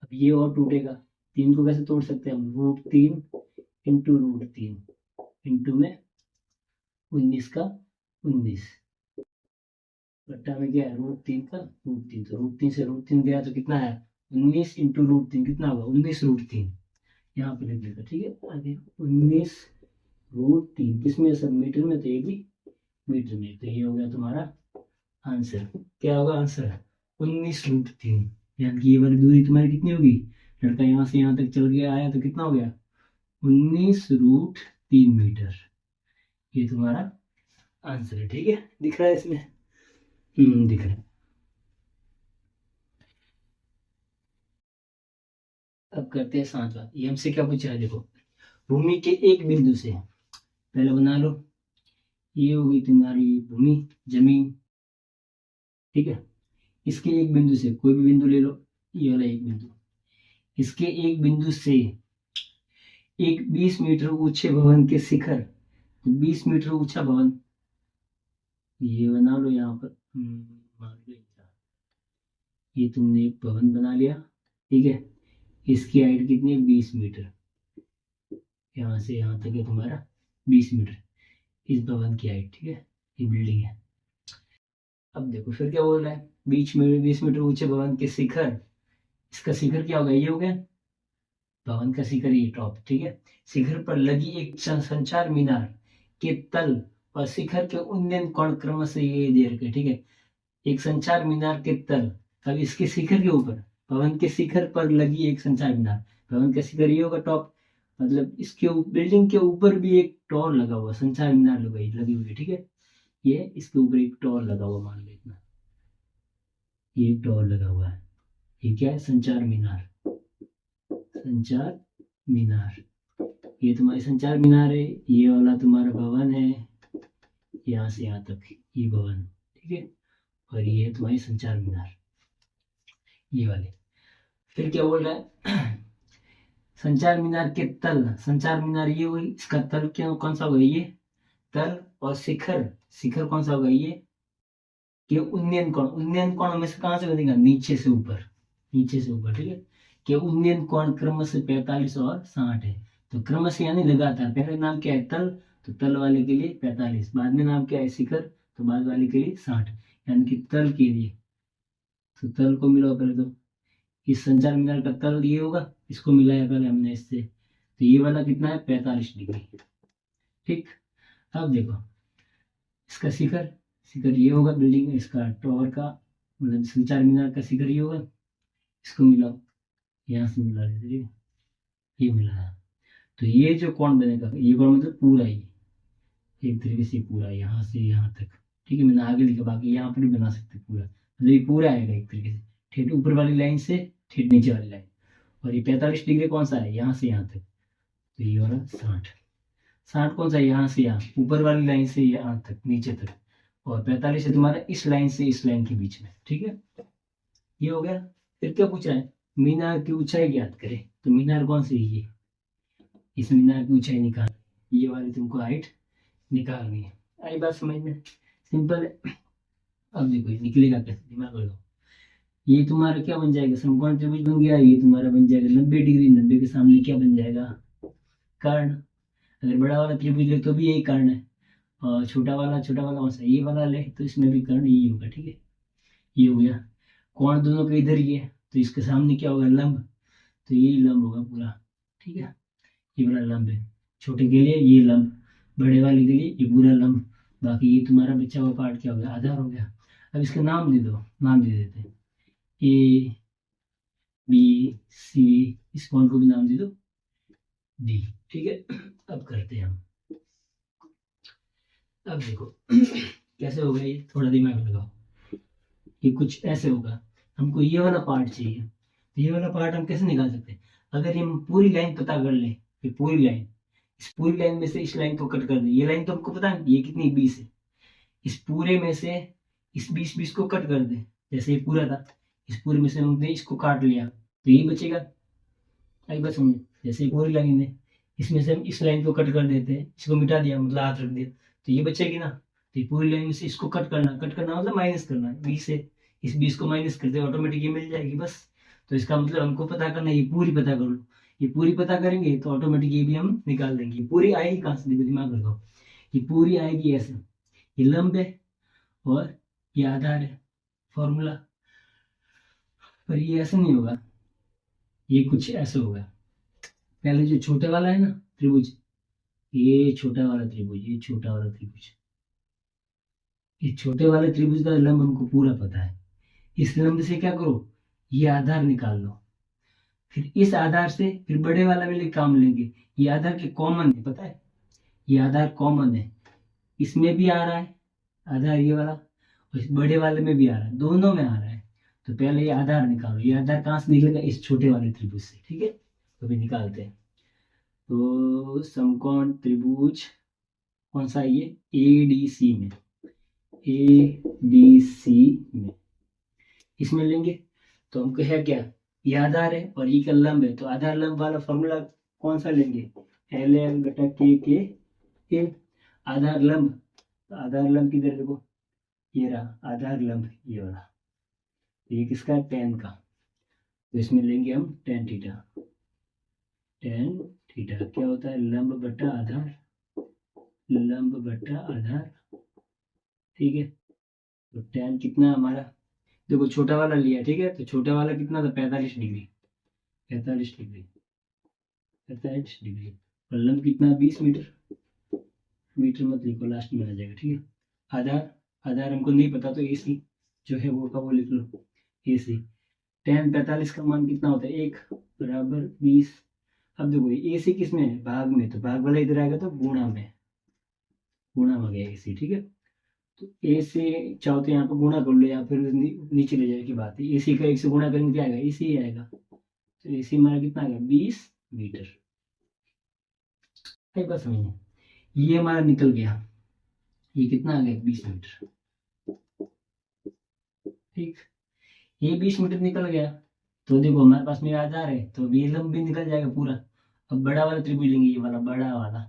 अब ये और टूटेगा, 3 को कैसे तोड़ सकते हैं हम, √3 इंटू √3 इंटू में 19 का 19 बट्टा में क्या है √3 का √3, तो √3 से √3 गया तो कितना है 19 इंटू √3 कितना होगा 19 √3, यहाँ पे लिख देगा। ठीक है, आगे 19 √3 किसमें सब मीटर में, तो ये भी मीटर में, तो ये हो गया तुम्हारा आंसर। क्या होगा आंसर 19 √3, यानी कि ये वाली दूरी तुम्हारी कितनी होगी, लड़का यहाँ से यहाँ तक चल गया आया तो कितना हो गया 19 √3 मीटर। ये तुम्हारा आंसर है। ठीक है, दिख रहा है इसमें, दिख रहा है। अब करते हैं 7वां। ये हमसे क्या पूछा है, देखो भूमि के एक बिंदु से, पहले बना लो, ये होगी तुम्हारी भूमि जमीन, ठीक है। इसके एक बिंदु से, कोई भी बिंदु ले लो, ये वाला एक बिंदु, इसके एक बिंदु से एक 20 मीटर ऊंचे भवन के शिखर, 20 मीटर ऊंचा भवन, ये बना लो यहाँ पर, ये तुमने एक भवन बना लिया, ठीक है। इसकी हाइट कितनी है 20 मीटर, यहाँ से यहाँ तक है तुम्हारा 20 मीटर इस भवन की हाइट, ठीक है, ये बिल्डिंग है। अब देखो फिर क्या बोल रहा है, 20 मीटर ऊंचे भवन के शिखर, इसका शिखर क्या होगा, ये हो गया भवन का शिखर, ये टॉप, ठीक है। शिखर पर लगी एक संचार मीनार के तल और शिखर के उन्नयन कोण क्रम से ये दे रखे, ठीक है। एक संचार मीनार के तल, अब इसके शिखर के ऊपर, भवन के शिखर पर लगी एक संचार मीनार, भवन का शिखर ये होगा टॉप, मतलब इसके बिल्डिंग के ऊपर भी एक टॉवर लगा हुआ, संचार मीनार लगी हुई है, ठीक है। ये इसके ऊपर एक टॉवर लगा हुआ, मान लो इतना, ये टॉवर लगा हुआ है, ये क्या है संचार मीनार, संचार मीनार, ये तुम्हारी संचार मीनार है, ये वाला तुम्हारा भवन है, यहाँ से यहाँ तक ये भवन, ठीक है, और ये तुम्हारी संचार मीनार, ये वाले। फिर क्या बोल रहा है संचार मीनार के तल, संचार मीनार ये हुई, इसका तल क्या कौन सा होगा, ये तल, और शिखर, शिखर कौन सा होगा, ये कि उन्नयन कोण हमेशा कहाँ से बनेगा, नीचे से ऊपर, नीचे से ऊपर, ठीक है। कि उन्नयन कोण क्रम से 45 और 60 है, तो क्रम से यानी लगातार, पहले नाम क्या है तल, तो तल वाले के लिए 45, बाद में नाम क्या है शिखर, तो बाद वाले के लिए 60, यानी कि तल के लिए, तो तल को मिलाओ पहले, तो इस संचार मीनार का तल ये होगा, इसको मिलाया पहले हमने इससे, तो ये वाला कितना है 45 डिग्री, ठीक। अब देखो इसका शिखर, शिखर ये होगा बिल्डिंग, इसका टॉवर का मतलब संचार मीनार का शिखर ये होगा, इसको मिलाओ, यहाँ से मिला लेते, ठीक है, ये मिला है, तो ये जो कोण बनेगा, ये कोण मतलब पूरा ही एक तरीके से पूरा यहाँ से यहाँ तक, ठीक है। मैंने आगे लिखा, बाकी यहाँ पर भी बना सकते पूरा, मतलब ये पूरा आएगा एक तरीके से, ठेठ ऊपर वाली लाइन से ठेठ नीचे वाली लाइन, और ये 45 डिग्री कौन सा है, यहाँ से यहाँ तक, तो ये वाला 60 कौन सा है, यहाँ से यहाँ ऊपर वाली लाइन से यहाँ तक नीचे तक, और 45 है तुम्हारा इस लाइन से इस लाइन के बीच में, ठीक है, ये हो गया। फिर क्या पूछ रहा है, मीनार की ऊंचाई ज्ञात करे, तो मीनार कौन सी है, ये इस मीनार की ऊंचाई निकाल, ये वाली तुमको हाइट निकालनी है, आई बात समझ में, सिंपल है। अब देखो ये निकलेगा कैसे, दिमाग लगाओ, ये तुम्हारा क्या बन जाएगा, समकोण त्रिभुज बन गया, ये तुम्हारा बन जाएगा 90 डिग्री, 90 के सामने क्या बन जाएगा कर्ण, अगर बड़ा वाला त्रिभुज ले तो भी यही कर्ण है, और छोटा वाला कौन सा, ये वाला ले तो इसमें भी कर्ण यही होगा, ठीक है। ये हो गया, कोण दोनों के इधर ही है, तो इसके सामने क्या होगा लंब, तो ये लंब होगा पूरा, ठीक है, ये वाला लंब है, छोटे के लिए ये लंब, बड़े वाले के लिए ये पूरा लंब, बाकी ये तुम्हारा बचा हुआ पार्ट क्या हो गया, आधार हो गया। अब इसका नाम दे दो, नाम दे देते हैं ए बी सी, इस कोण को भी नाम दे दो डी, ठीक है। अब करते हैं हम, अब देखो कैसे होगा ये, थोड़ा दिमाग लगाओ, ये कुछ ऐसे होगा, हमको ये वाला पार्ट चाहिए, तो ये वाला पार्ट हम कैसे निकाल सकते हैं, अगर हम पूरी लाइन पता कर ले, ये पूरी लाइन इस पूरी लाइन में से इस लाइन को कट कर दे। ये लाइन तो हमको पता है ये कितनी 20 है। इस पूरे में से इस 20 को कट कर दे। जैसे ये पूरा था, इस पूरे में से हमने इसको काट लिया तो ये बचेगा। आई बात समझे? जैसे पूरी लाइन है, इसमें से हम इस लाइन को कट कर देते हैं, इसको मिटा दिया मतलब हाथ रख दिया तो ये बचेगी ना। तो ये पूरी लाइन में से इसको कट करना मतलब माइनस करना है 20 से। इस 20 को माइनस करते ऑटोमेटिक ये मिल जाएगी बस। तो इसका मतलब हमको पता करना है, ये पूरी पता कर लो। ये पूरी पता करेंगे तो ऑटोमेटिक ये भी हम निकाल देंगे। पूरी आएगी कहाँ से, देखो दिमाग लगाओ। ये पूरी आएगी ऐसे, ये लंब है और ये आधार है, फॉर्मूला। पर ये ऐसे नहीं होगा, ये कुछ ऐसे होगा। पहले जो छोटे वाला है ना त्रिभुज, ये छोटा वाला त्रिभुज, ये छोटा वाला त्रिभुज, ये छोटे वाले त्रिभुज का लंब हमको पूरा पता है। इस लंब से क्या करो, ये आधार निकाल लो। फिर इस आधार से फिर बड़े वाला में काम लेंगे। ये आधार के कॉमन है, पता है ये आधार कॉमन है, इसमें भी आ रहा है आधार ये वाला, और इस बड़े वाले में भी आ रहा है, दोनों में आ रहा है। तो पहले ये आधार निकालो। ये आधार कहाँ से निकलेगा, इस छोटे वाले त्रिभुज से। ठीक है, तो भी निकालते हैं। तो समकोण त्रिभुज कौन सा है ये, ADC में, ADC में इसमें लेंगे। तो हमको है क्या, ये आधार है और ये का लंब है। तो आधार लंब वाला फॉर्मूला कौन सा लेंगे, LL बटा K आधार लंब। तो आधार लंब किधर देखो, ये रहा आधार लंब, ये वाला। तो ये किसका है, tan का। तो इसमें लेंगे हम tan थीटा। tan थीटा क्या होता है, लंब बटा आधार, लंब बटा आधार। ठीक है, तो tan कितना हमारा, देखो छोटा वाला लिया, ठीक है। तो छोटा वाला कितना था, 45 डिग्री, 45 डिग्री, 45 डिग्री। और लंब कितना, 20 मीटर। मीटर मत लिखो, लास्ट में आ जाएगा। ठीक है, आधार, आधार हमको नहीं पता तो AC जो है वो का वो लिख लो, AC। tan 45 का मान कितना होता है, 1 बराबर 20। अब देखो AC किस में है, भाग में। तो भाग वाला इधर आएगा तो गुणा में, गुणा हो गया AC। ठीक है, तो A से चाहो तो यहाँ पर गुणा कर लो या फिर नीचे ले जाने की बात है। AC का 1 से गुणा करेंगे क्या आएगा, AC ही आएगा। तो AC हमारा कितना आएगा, 20 मीटर। एक बात समझिए, ये हमारा निकल गया, ये कितना आ गया, 20 मीटर। ठीक, ये 20 मीटर निकल गया। तो देखो हमारे पास में आधार है तो ये लंब भी निकल जाएगा पूरा। अब बड़ा वाला त्रिभुज लेंगे, ये वाला बड़ा वाला।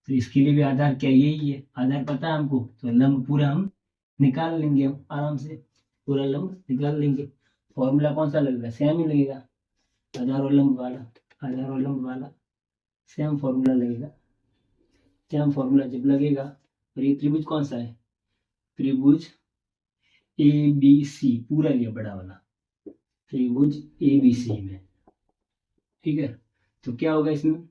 तो इसके लिए भी आधार क्या, यही है, आधार पता है हमको। तो लंब पूरा हम निकाल लेंगे, हम आराम से पूरा लंब निकाल लेंगे। फॉर्मूला कौन सा लगेगा, सेम ही लगेगा, आधार और लंब वाला, आधार और लंब वाला सेम फॉर्मूला लगेगा। सेम फॉर्मूला जब लगेगा, और ये त्रिभुज कौन सा है, त्रिभुज ABC पूरा लिया बड़ा वाला, त्रिभुज ABC में। ठीक है, तो क्या होगा इसमें,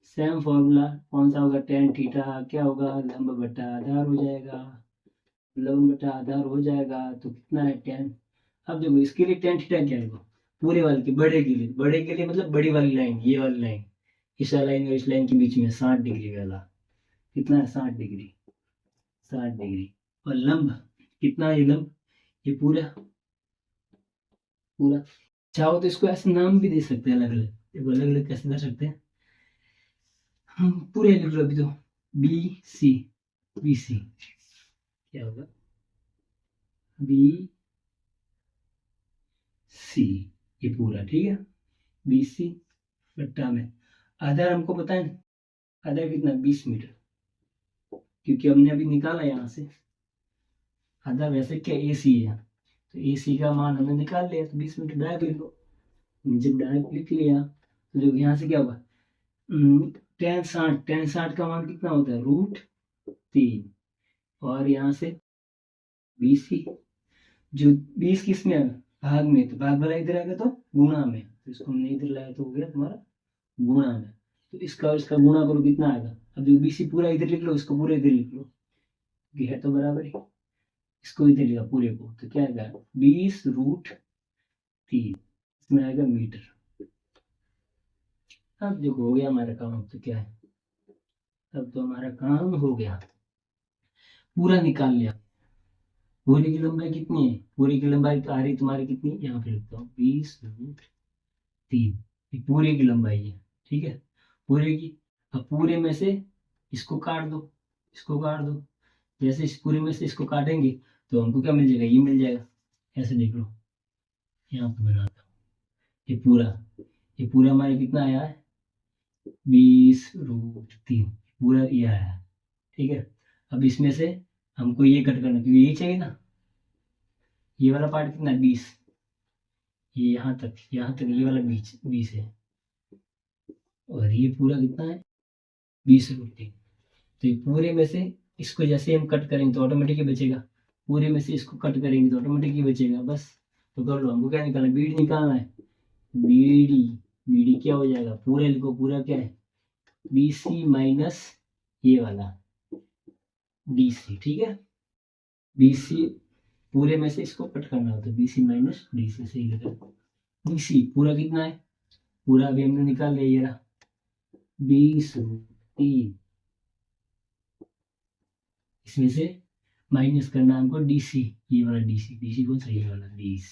सेम फॉर्मूला कौन सा होगा, tan थीटा क्या होगा, लंब बटा आधार हो जाएगा, लंब बटा आधार हो जाएगा। तो कितना है tan। अब देखो इसके लिए tan थीटा क्या है, पूरे वाले के, बड़े के लिए, बड़े के लिए मतलब बड़ी वाली लाइन, ये वाली लाइन, इस लाइन और इस लाइन के बीच में 60 डिग्री वाला। कितना है, 60 डिग्री, 60 डिग्री। और लंब कितना है, ये लंब ये पूरा पूरा। चाहो तो इसको ऐसे नाम भी दे सकते हैं अलग अलग, देखो अलग अलग कैसे कर सकते हैं हम, पूरे लिख लो अभी तो, BC, BC क्या होगा, BC ये पूरा। ठीक है, BC बट्टा में आधार हमको पता है, आधार कितना, 20 मीटर, क्योंकि हमने अभी निकाला यहाँ से आधार। वैसे क्या AC है, तो AC का मान हमने निकाल लिया, तो 20 मीटर डायरेक्ट लिख लो। जब डायरेक्ट लिख लिया तो जो यहाँ से क्या होगा, tan 60 का मान कितना होता है, √3। और यहाँ से BC, जो 20 किस में है, भाग में। तो भाग वाला इधर आएगा तो गुणा में, तो इसको हमने इधर लाया तो हो गया तुम्हारा गुणा में। तो इसका और इसका गुणा करो कितना आएगा। अब जो BC पूरा इधर लिख लो, इसको पूरा इधर लिख लो, ये है तो बराबर ही, इसको इधर लिखा पूरे को। तो क्या आएगा, 20√3, इसमें आएगा मीटर। अब देखो हो गया हमारा काम। तो क्या है, अब तो हमारा काम हो गया, पूरा निकाल लिया। पूरी की लंबाई कितनी है, पूरी की लंबाई तो आ रही तुम्हारी कितनी, यहाँ पे लिखता हूँ 20√3, पूरे की लंबाई है। ठीक है, पूरे की। अब पूरे में से इसको काट दो, इसको काट दो। जैसे इस पूरे में से इसको काटेंगे तो हमको क्या मिल जाएगा, ये मिल जाएगा। ऐसे देख लो, यहाँ पे बनाता हूँ। ये पूरा हमारे कितना आया है, 20√3 पूरा ये आया है। ठीक है, अब इसमें से हमको ये कट करना, क्योंकि ये चाहिए ना। ये वाला पार्ट कितना है, 20। ये यहाँ तक ये वाला 20 है, और ये पूरा कितना है, 20√3। तो ये पूरे में से इसको जैसे हम कट करेंगे तो ऑटोमेटिक ही बचेगा, पूरे में से इसको कट करेंगे तो ऑटोमेटिक ही बचेगा। बस तो कर लो, हमको क्या निकालना है, बीडी निकालना है। बीडी, बीडी क्या हो जाएगा, पूरे लिखो, पूरा क्या है, BC माइनस ये वाला DC। ठीक है, BC पूरे में से इसको कट करना होता है, BC माइनस DC से ही लिखा। BC पूरा कितना है, पूरा अभी हमने निकाल लिया, ये रहा 20√3। इसमें से माइनस करना हमको DC, ये वाला DC कौन सा, ये वाला 20।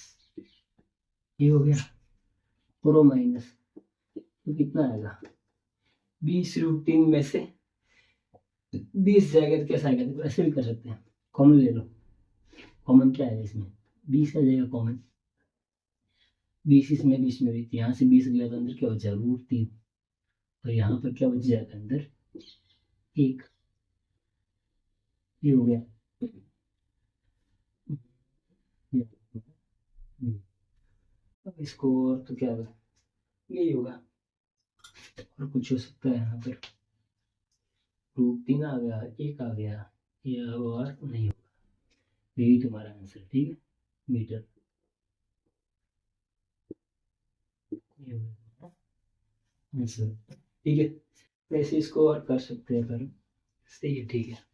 ये हो गया, प्रो माइनस, तो कितना आएगा, 20√3 में से 20 जाएगा तो कैसा आएगा, देखो ऐसे भी कर सकते हैं, कॉमन ले लो। कॉमन क्या है इसमें, 20 आ जाएगा कॉमन। 20 इसमें 20 में भी, यहाँ से 20 गया तो अंदर क्या बचा, √3। तो यहाँ पर क्या बच जाएगा, अंदर 1। ये हो गया, अब इसको और तो क्या होगा, यही होगा, और कुछ हो सकता है यहाँ पर, √3 आ गया, 1 आ गया, ये और नहीं होगा। यही तुम्हारा आंसर, ठीक है, मीटर। ये होगा आंसर, ठीक है। वैसे इसको और कर सकते हैं, पर सही है, ठीक है।